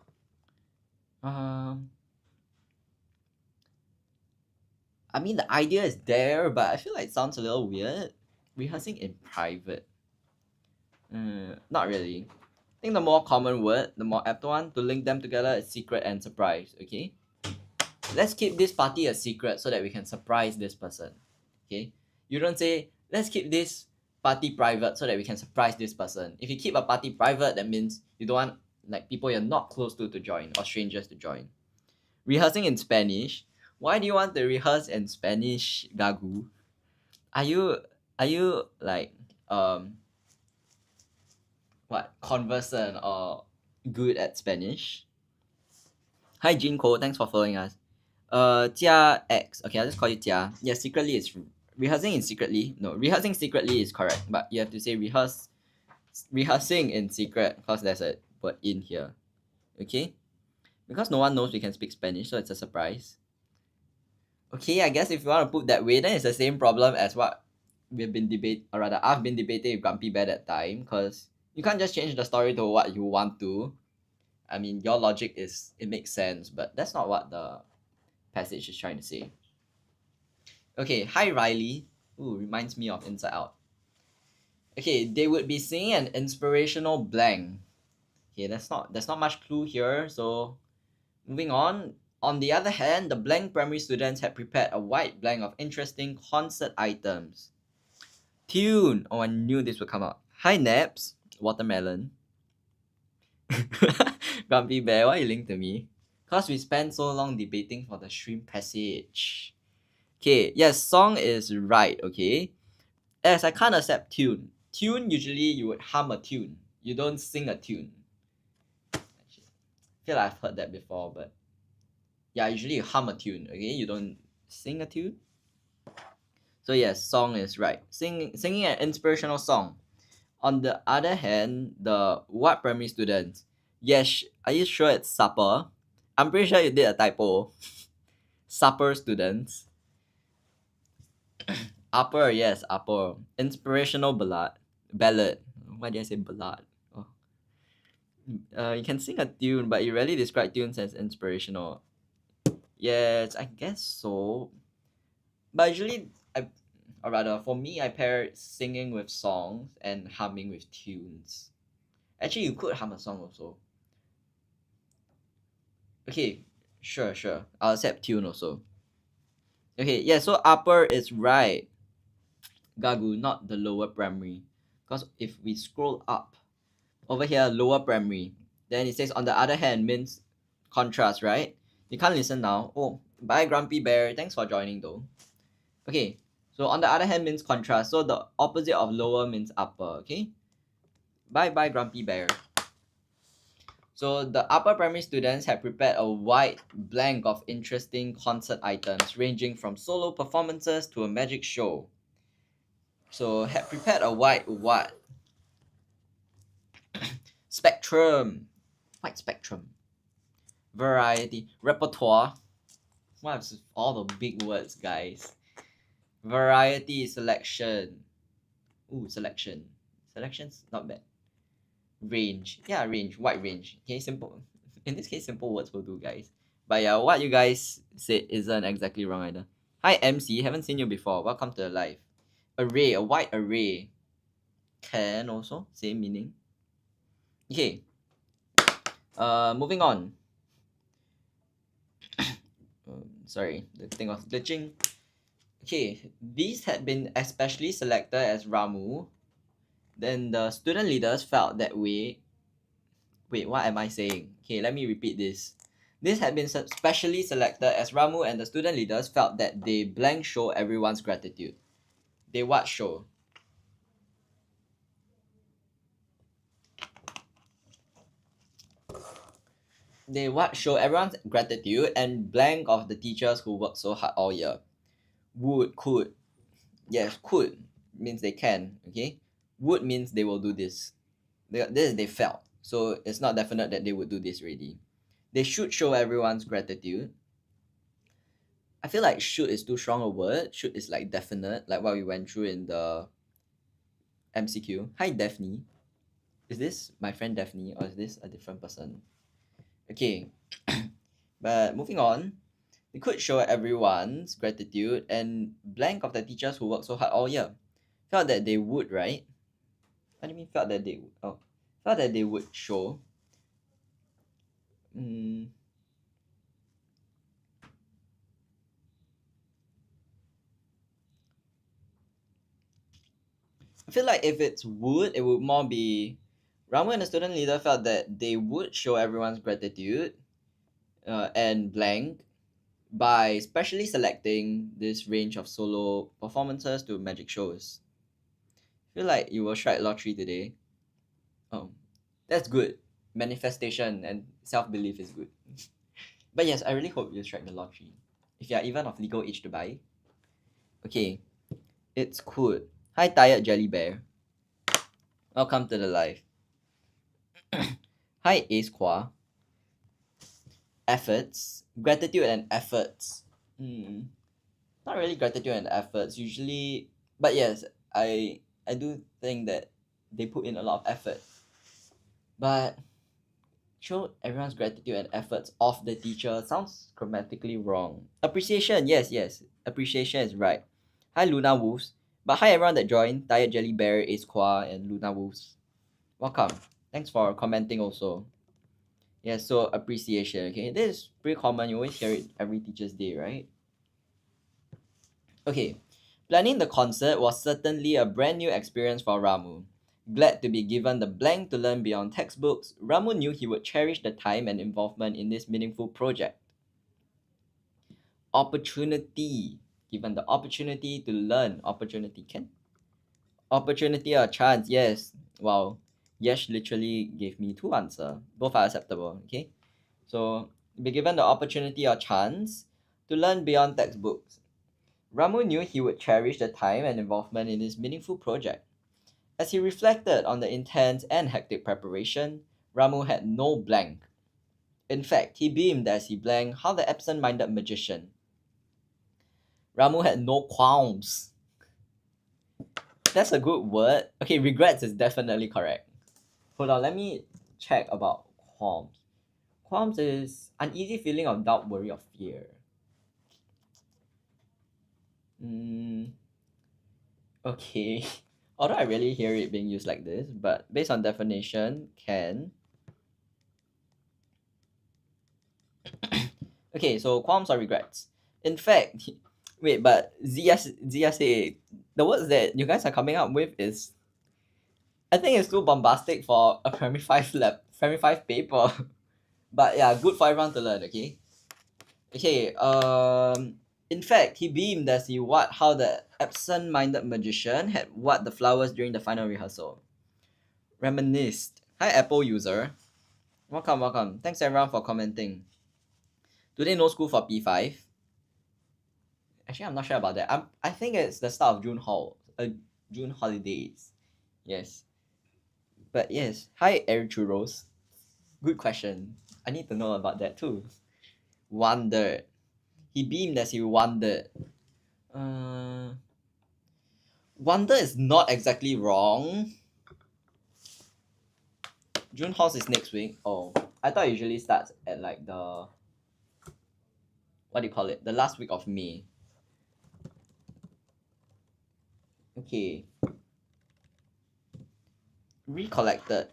I mean, the idea is there, but I feel like it sounds a little weird. Rehearsing in private. Not really. I think the more common word, the more apt one to link them together is secret and surprise, okay? Let's keep this party a secret so that we can surprise this person, okay? You don't say, let's keep this party private so that we can surprise this person. If you keep a party private, that means you don't want like people you're not close to join or strangers to join. Rehearsing in Spanish. Why do you want to rehearse in Spanish, Gagu? Are you like what, conversant or good at Spanish? Hi Jinko, thanks for following us. Jia X. Okay, I'll just call you Jia. Yeah, secretly is rehearsing in secretly. No, rehearsing secretly is correct, but you have to say rehearsing in secret because there's a word in here. Okay? Because no one knows we can speak Spanish, so it's a surprise. Okay, I guess if you want to put that way, then it's the same problem as what I've been debating with Grumpy Bear that time, because you can't just change the story to what you want to. I mean, your logic it makes sense, but that's not what the passage is trying to say. Okay, hi Riley. Ooh, reminds me of Inside Out. Okay, they would be singing an inspirational blank. Okay, there's not much clue here, so moving on. On the other hand, the blank primary students had prepared a wide blank of interesting concert items. Tune! Oh, I knew this would come out. Hi Naps, Watermelon. Grumpy Bear, why you link to me? Because we spent so long debating for the stream passage. Okay, yes, song is right, okay? Yes, I can't accept tune. Tune, usually you would hum a tune. You don't sing a tune. I feel like I've heard that before, but yeah, usually you hum a tune, okay? You don't sing a tune. So yes, song is right. Singing an inspirational song. On the other hand, the what primary students? Yes, are you sure it's supper? I'm pretty sure you did a typo. Supper students. Upper, yes, upper. Inspirational ballad. Why did I say ballad? Oh. You can sing a tune, but you rarely describe tunes as inspirational. Yes, I guess so. But usually, or rather, for me, I pair singing with songs and humming with tunes. Actually, you could hum a song also. Okay, sure. I'll accept tune also. Okay, yeah, so upper is right. Gagu, not the lower primary. Because if we scroll up, over here, lower primary, then it says on the other hand means contrast, right? You can't listen now. Oh, bye Grumpy Bear. Thanks for joining though. Okay, so on the other hand means contrast. So the opposite of lower means upper, okay? Bye Grumpy Bear. So the upper primary students have prepared a wide blank of interesting concert items ranging from solo performances to a magic show. So have prepared a wide what? Spectrum. Wide spectrum. Variety. Repertoire. What's all the big words, guys? Variety, selection. Ooh, selection. Selection's not bad. Range. Yeah, range. Wide range. Okay, simple. In this case, simple words will do, guys. But yeah, what you guys said isn't exactly wrong either. Hi, MC. Haven't seen you before. Welcome to the live. Array. A wide array. Can also, same meaning. Okay. Moving on. Sorry, the thing was glitching. Okay, these had been especially selected as Ramu. Then the student leaders felt that way. Wait, what am I saying? Okay, let me repeat this. This had been specially selected as Ramu, and the student leaders felt that they blank show everyone's gratitude. They what show? They what show everyone's gratitude and blank of the teachers who worked so hard all year. Would, could. Yes, could means they can, okay? Would means they will do this. This is they felt. So it's not definite that they would do this already. They should show everyone's gratitude. I feel like should is too strong a word. Should is like definite, like what we went through in the MCQ. Hi Daphne. Is this my friend Daphne or is this a different person? Okay. But moving on, they could show everyone's gratitude and blank of the teachers who worked so hard all year. Felt that they would, right? What do you mean felt that they would? Oh, felt that they would show. Mm, I feel like if it's would, it would more be Ramu and the student leader felt that they would show everyone's gratitude and blank by specially selecting this range of solo performances to magic shows. I feel like you will strike lottery today. Oh, that's good. Manifestation and self belief is good. But yes, I really hope you strike the lottery. If you are even of legal age to buy. Okay, it's cool. Hi, tired jelly bear. Welcome to the live. Hi, Ace Qua. Efforts, gratitude and efforts. Not really gratitude and efforts usually, but yes, I do think that they put in a lot of effort. But show everyone's gratitude and efforts of the teacher sounds grammatically wrong. Appreciation, yes, appreciation is right. Hi Luna Wolves, but hi everyone that joined. Tired Jelly Bear, Ace Qua, and Luna Wolves. Welcome. Thanks for commenting also. Yeah, so appreciation. Okay, this is pretty common. You always hear it every Teacher's Day, right? Okay, planning the concert was certainly a brand new experience for Ramu. Glad to be given the blank to learn beyond textbooks, Ramu knew he would cherish the time and involvement in this meaningful project. Opportunity. Given the opportunity to learn. Opportunity can? Opportunity or chance, yes. Wow. Yes literally gave me two answers. Both are acceptable, okay? So, be given the opportunity or chance to learn beyond textbooks. Ramu knew he would cherish the time and involvement in this meaningful project. As he reflected on the intense and hectic preparation, Ramu had no blank. In fact, he beamed as he blanked how the absent-minded magician. Ramu had no qualms. That's a good word. Okay, regrets is definitely correct. Hold on, let me check about qualms. Qualms is uneasy feeling of doubt, worry, or fear. Okay. Although I rarely hear it being used like this, but based on definition, can. Okay, so qualms or regrets. In fact, wait, but Zia say the words that you guys are coming up with is, I think it's too bombastic for a primary five paper. But yeah, good for everyone to learn. Okay. Okay. In fact, he beamed as he watched how the absent-minded magician had watered the flowers during the final rehearsal. Reminisced. Hi, Apple user. Welcome. Thanks everyone for commenting. Today no school for P5. Actually, I'm not sure about that. I think it's the start of June holidays. Yes. But yes. Hi, Air Churros. Good question. I need to know about that too. Wondered. He beamed as he wondered. Wonder is not exactly wrong. June house is next week. Oh, I thought it usually starts at like the, what do you call it? The last week of May. Okay. recollected.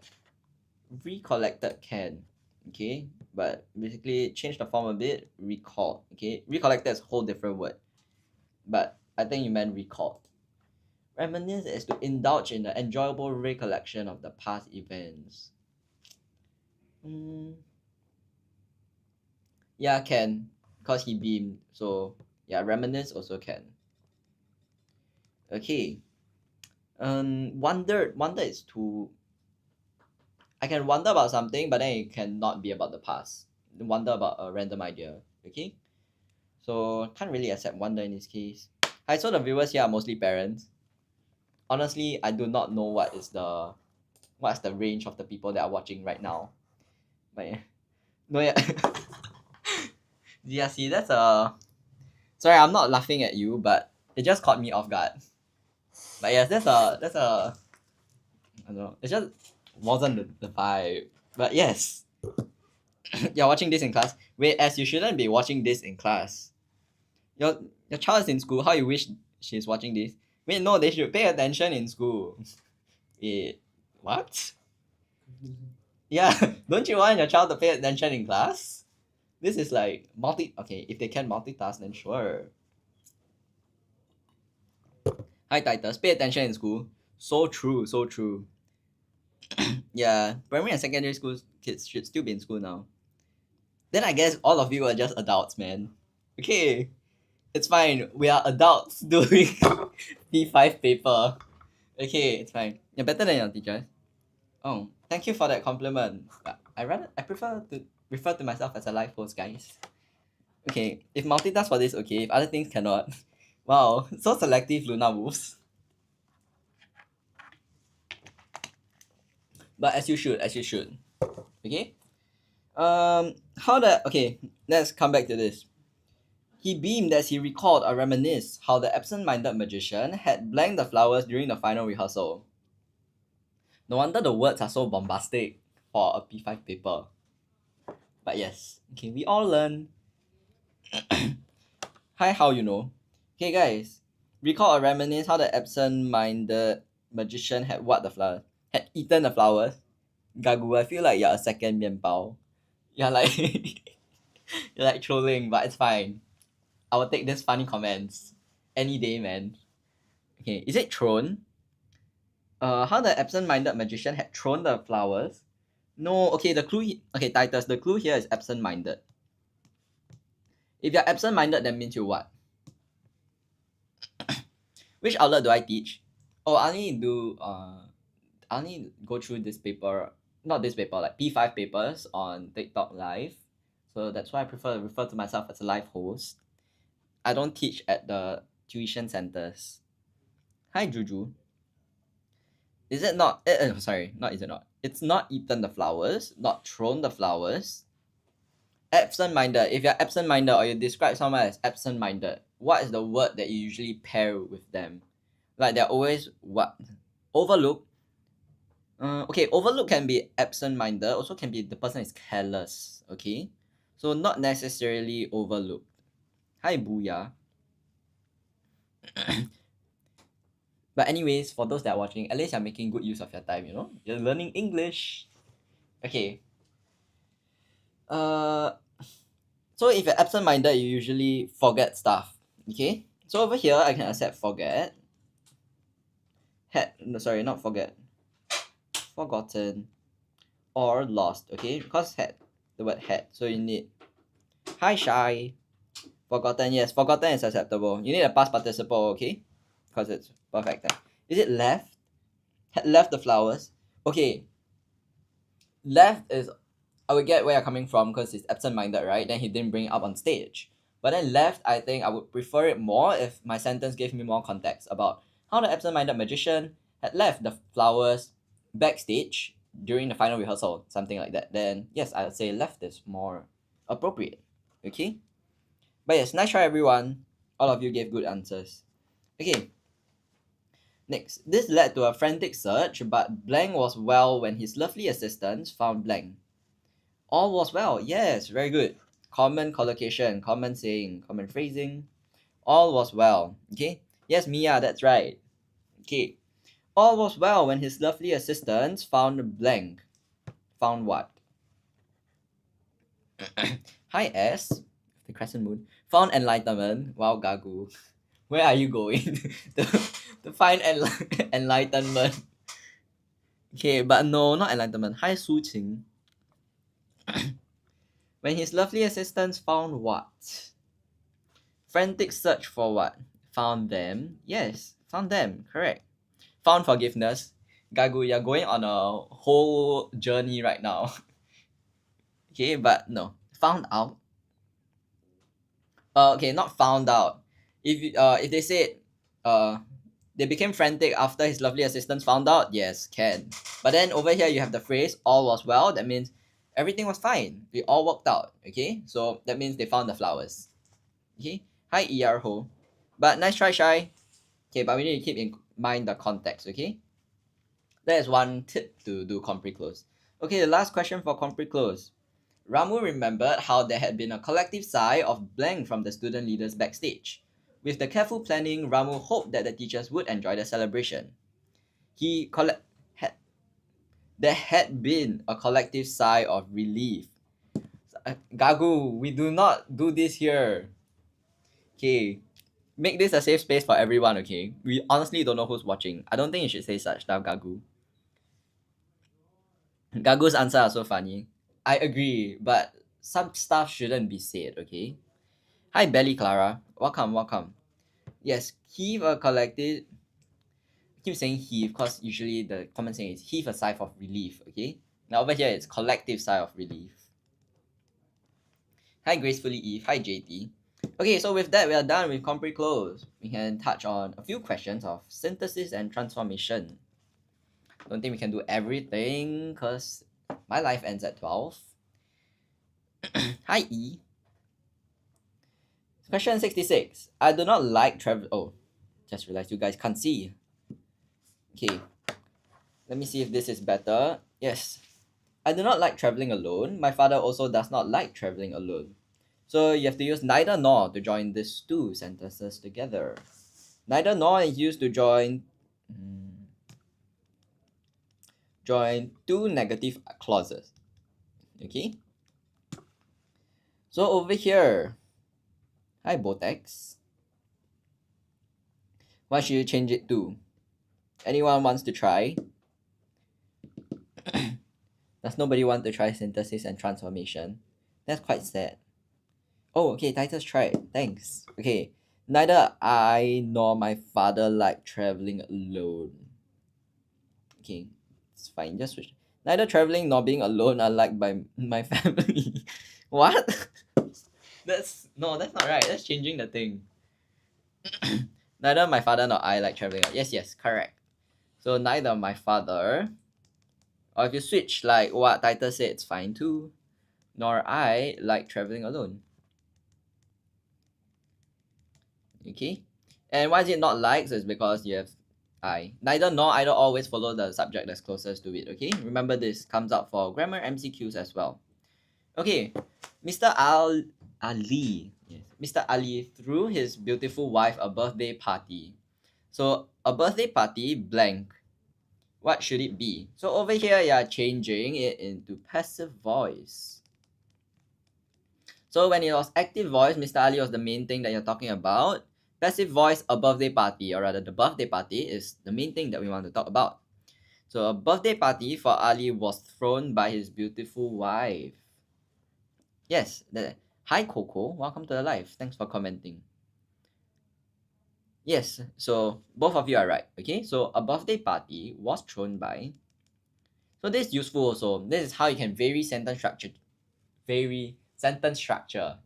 Recollected can. Okay, but basically change the form a bit. Recall. Okay, recollected is a whole different word, but I think you meant recall. Reminisce is to indulge in the enjoyable recollection of the past events. Mm, yeah, can, because he beamed. So yeah, reminisce also can. Okay. Wonder is too. I can wonder about something, but then it cannot be about the past. Wonder about a random idea. Okay. So can't really accept wonder in this case. I saw the viewers here are mostly parents. Honestly, I do not know what's the range of the people that are watching right now. But yeah. No, yeah. Yeah, see, that's a. Sorry, I'm not laughing at you, but it just caught me off guard. But yes, that's a. I don't know. It just wasn't the vibe. But yes, you're watching this in class. Wait, as you shouldn't be watching this in class. Your your child is in school. How you wish she's watching this? Wait, no, they should pay attention in school. Wait, what? Yeah, don't you want your child to pay attention in class? This is like multi. Okay, if they can multitask, then sure. Hi, Titus. Pay attention in school. So true, so true. Yeah, primary and secondary school kids should still be in school now. Then I guess all of you are just adults, man. Okay, it's fine. We are adults doing P5 paper. Okay, it's fine. You're better than your teachers. Oh, thank you for that compliment. I prefer to refer to myself as a life host, guys. Okay, if multitask for this, okay. If other things cannot, wow, so selective, Luna Wolves. But as you should, as you should. Okay. How the okay? Let's come back to this. He beamed as he recalled or reminisced how the absent-minded magician had blanked the flowers during the final rehearsal. No wonder the words are so bombastic for a P5 paper. But yes, okay, we all learn. Hi, how you know? Okay, guys, recall or reminisce how the absent-minded magician had what the flowers? Had eaten the flowers. Gagu, I feel like you're a second 面包. You're like you're like trolling, but it's fine. I will take this funny comments any day, man. Okay, is it thrown? How the absent-minded magician had thrown the flowers. No, okay, the clue. Okay, Titus, the clue here is absent-minded. If you're absent-minded, that means you what? Which outlet do I teach? Oh, I only do. I only go through this paper, not this paper, like P5 papers on TikTok Live. So that's why I prefer to refer to myself as a live host. I don't teach at the tuition centers. Hi, Juju. Is it not? Sorry, not is it not? It's not eaten the flowers, not thrown the flowers. Absent-minded. If you're absent-minded or you describe someone as absent-minded, what is the word that you usually pair with them? Like they're always what? Overlook. Okay, overlook can be absent-minded. Also can be the person is careless. Okay, so not necessarily overlooked. Hi, Booyah. But anyways, for those that are watching, at least you're making good use of your time, you know? You're learning English. Okay. So if you're absent-minded, you usually forget stuff. Okay? So over here, I can accept forget. No, sorry, not forget. Forgotten. Or lost. Okay? Because had, the word had. So you need hi, shy. Forgotten, yes. Forgotten is acceptable. You need a past participle, okay? Because it's perfect. Is it left? Had left the flowers. Okay. Left is, I would get where you're coming from because he's absent-minded, right? Then he didn't bring it up on stage. But then left, I think I would prefer it more if my sentence gave me more context about how the absent-minded magician had left the flowers backstage during the final rehearsal, something like that. Then yes, I would say left is more appropriate. Okay? But yes, nice try everyone. All of you gave good answers. Okay. Next, this led to a frantic search, but blank was well when his lovely assistants found blank. All was well. Yes, very good. Common collocation, common saying, common phrasing. All was well. Okay. Yes, Mia, that's right. Okay. All was well when his lovely assistants found blank. Found what? Hi S, the crescent moon. Found enlightenment. Wow, Gagu. Where are you going? to, to find enlightenment. Okay, but no, not enlightenment. Hi Su Qing. When his lovely assistants found what? Frantic search for what? Found them. Yes, found them. Correct. Found forgiveness. Gagu, you're going on a whole journey right now. Okay, but no. Found out. Okay, not found out. If they said they became frantic after his lovely assistants found out, yes, can. But then over here you have the phrase all was well. That means everything was fine. We all worked out. Okay, so that means they found the flowers. Okay. Hi ER Ho. But nice try, Shy. Okay, but we need to keep in mind the context, okay? That is one tip to do compre close. Okay, the last question for compre close. Ramu remembered how there had been a collective sigh of blank from the student leaders backstage. With the careful planning, Ramu hoped that the teachers would enjoy the celebration. There had been a collective sigh of relief. Gagu, we do not do this here. Okay, make this a safe space for everyone, okay? We honestly don't know who's watching. I don't think you should say such stuff, Gagu. Gagu's answer are so funny. I agree, but some stuff shouldn't be said, okay? Hi, Belly Clara. Welcome, welcome. Yes, heave a collective. I keep saying heave because usually the common saying is heave a sigh of relief, okay? Now over here it's collective sigh of relief. Hi, Gracefully Eve. Hi, JT. Okay, so with that, we are done with compre close. We can touch on a few questions of synthesis and transformation. Don't think we can do everything because my life ends at 12. Hi, E. Question 66. I do not like travel. Oh, just realized you guys can't see. Okay. Let me see if this is better. Yes. I do not like traveling alone. My father also does not like traveling alone. So you have to use neither nor to join these two sentences together. Neither nor is used to join two negative clauses. Okay? So over here, hi Botex. What should you change it to? Anyone wants to try? Does nobody want to try synthesis and transformation? That's quite sad. Oh, okay, Titus tried. Thanks. Okay. Neither I nor my father like traveling alone. Okay, it's fine. Just switch. Neither traveling nor being alone are liked by my family. What? That's not right. That's changing the thing. Neither my father nor I like traveling. Yes, correct. So neither my father, or if you switch like what Titus said, it's fine too. Nor I like traveling alone. Okay, and why is it not like? So it's because you have I. Neither nor either always follow the subject that's closest to it. Okay, remember this comes out for grammar MCQs as well. Okay, Mr. Ali. Yes, Mr. Ali threw his beautiful wife a birthday party. So a birthday party blank. What should it be? So over here, you're changing it into passive voice. So when it was active voice, Mr. Ali was the main thing that you're talking about. Passive voice, a birthday party, or rather the birthday party is the main thing that we want to talk about. So a birthday party for Ali was thrown by his beautiful wife. Yes, hi Coco, welcome to the live. Thanks for commenting. Yes, so both of you are right. Okay, so a birthday party was thrown by. So this is useful also. This is how you can vary sentence structure.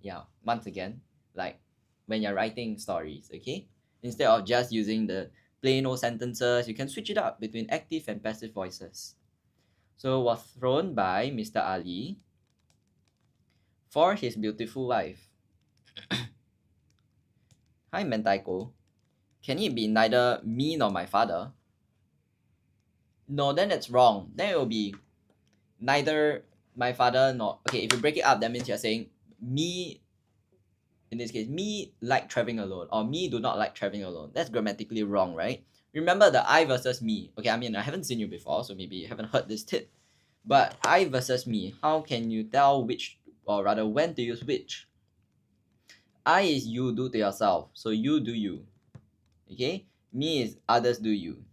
Yeah, once again, like when you're writing stories, okay? Instead of just using the plain old sentences, you can switch it up between active and passive voices. So was thrown by Mr. Ali for his beautiful wife. Hi Mentaiko. Can it be neither me nor my father? No, then it's wrong. Then it will be neither my father nor. Okay, if you break it up, that means you're saying me. In this case, me like traveling alone, or me do not like traveling alone. That's grammatically wrong, right? remember the I versus me. Okay, I mean, I haven't seen you before, so maybe you haven't heard this tip. But I versus me, how can you tell which, or rather when to use which? I is you do to yourself, so you do you. Okay, me is others do you.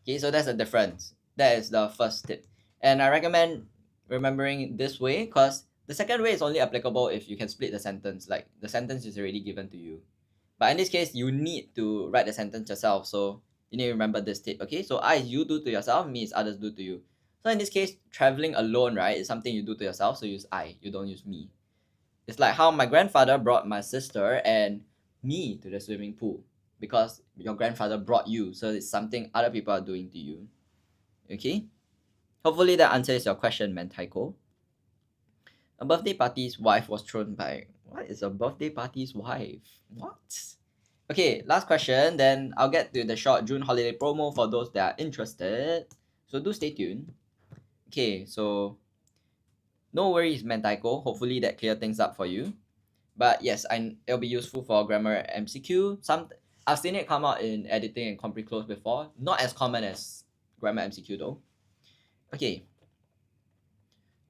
Okay, so that's the difference. That is the first tip. And I recommend remembering this way because the second way is only applicable if you can split the sentence, like the sentence is already given to you. But in this case, you need to write the sentence yourself. So you need to remember this tip. Okay, so I is you do to yourself, me is others do to you. So in this case, traveling alone, right, is something you do to yourself. So use I, you don't use me. It's like how my grandfather brought my sister and me to the swimming pool because your grandfather brought you. So it's something other people are doing to you. Okay? Hopefully that answers your question, Mentaiko. A birthday party's wife was thrown by. What is a birthday party's wife? What? Okay, last question. Then I'll get to the short June holiday promo for those that are interested. So do stay tuned. Okay, so no worries, Mentaiko. Hopefully that clear things up for you. But yes, it'll be useful for grammar MCQ. I've seen it come out in editing and complete close before. Not as common as grammar MCQ though. Okay.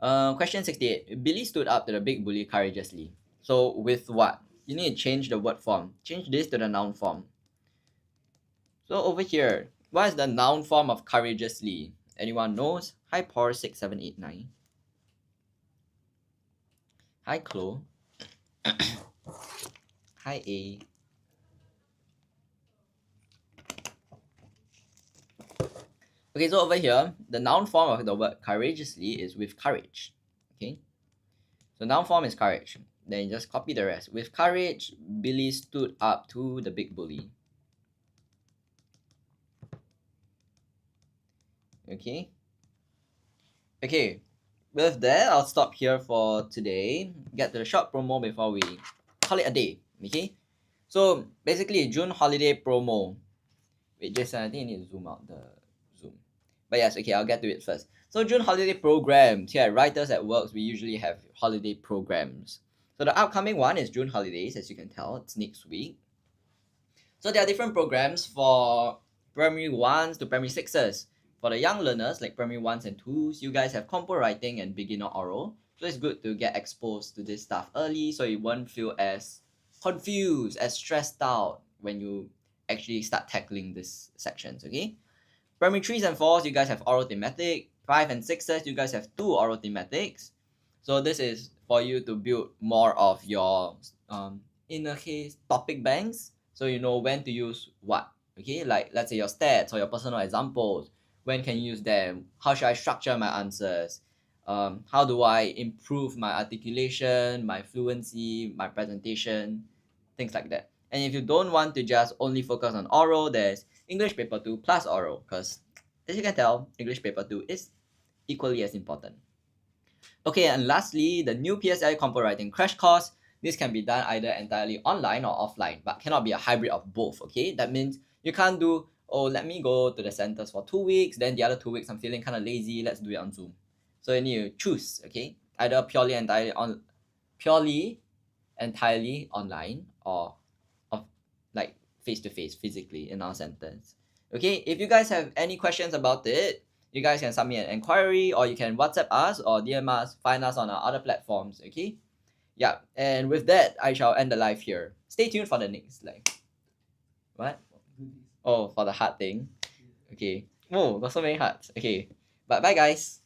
Question 68. Billy stood up to the big bully courageously. So with what? You need to change the word form. Change this to the noun form. So over here, what is the noun form of courageously? Anyone knows? Hi Por 6789. Hi Chloe. Hi A. Okay, so over here, the noun form of the word courageously is with courage. Okay, so noun form is courage. Then you just copy the rest. With courage, Billy stood up to the big bully. Okay. Okay, with that, I'll stop here for today. Get to the short promo before we call it a day. Okay, so basically, June holiday promo. Wait, Jason, I think you need to zoom out the Zoom. But yes, okay, I'll get to it first. So June holiday programs. Here at Writers at Works, we usually have holiday programs. So the upcoming one is June holidays, as you can tell, it's next week. So there are different programs for primary 1s to primary 6s. For the young learners, like primary 1s and 2s, you guys have compo writing and beginner oral. So it's good to get exposed to this stuff early so you won't feel as confused, as stressed out when you actually start tackling these sections, okay? Primary 3s and 4s, you guys have oral thematic. 5 and 6s, you guys have 2 oral thematics. So this is for you to build more of your, in a case, topic banks. So you know when to use what, okay? Like, let's say your stats or your personal examples. When can you use them? How should I structure my answers? How do I improve my articulation, my fluency, my presentation, things like that. And if you don't want to just only focus on oral, there's English paper 2 plus oral, because as you can tell, English paper 2 is equally as important. Okay, and lastly, the new PSI compo writing crash course. This can be done either entirely online or offline, but cannot be a hybrid of both, okay? That means you can't do, oh, let me go to the centers for 2 weeks, then the other 2 weeks I'm feeling kind of lazy, let's do it on Zoom. So you need to choose, okay? Either purely entirely online or of like face-to-face physically in our centers. Okay, if you guys have any questions about it, you guys can submit an inquiry or you can WhatsApp us or DM us, find us on our other platforms, okay? Yeah, and with that, I shall end the live here. Stay tuned for the next live. What? Oh, for the heart thing. Okay. Oh, got so many hearts. Okay. But bye guys.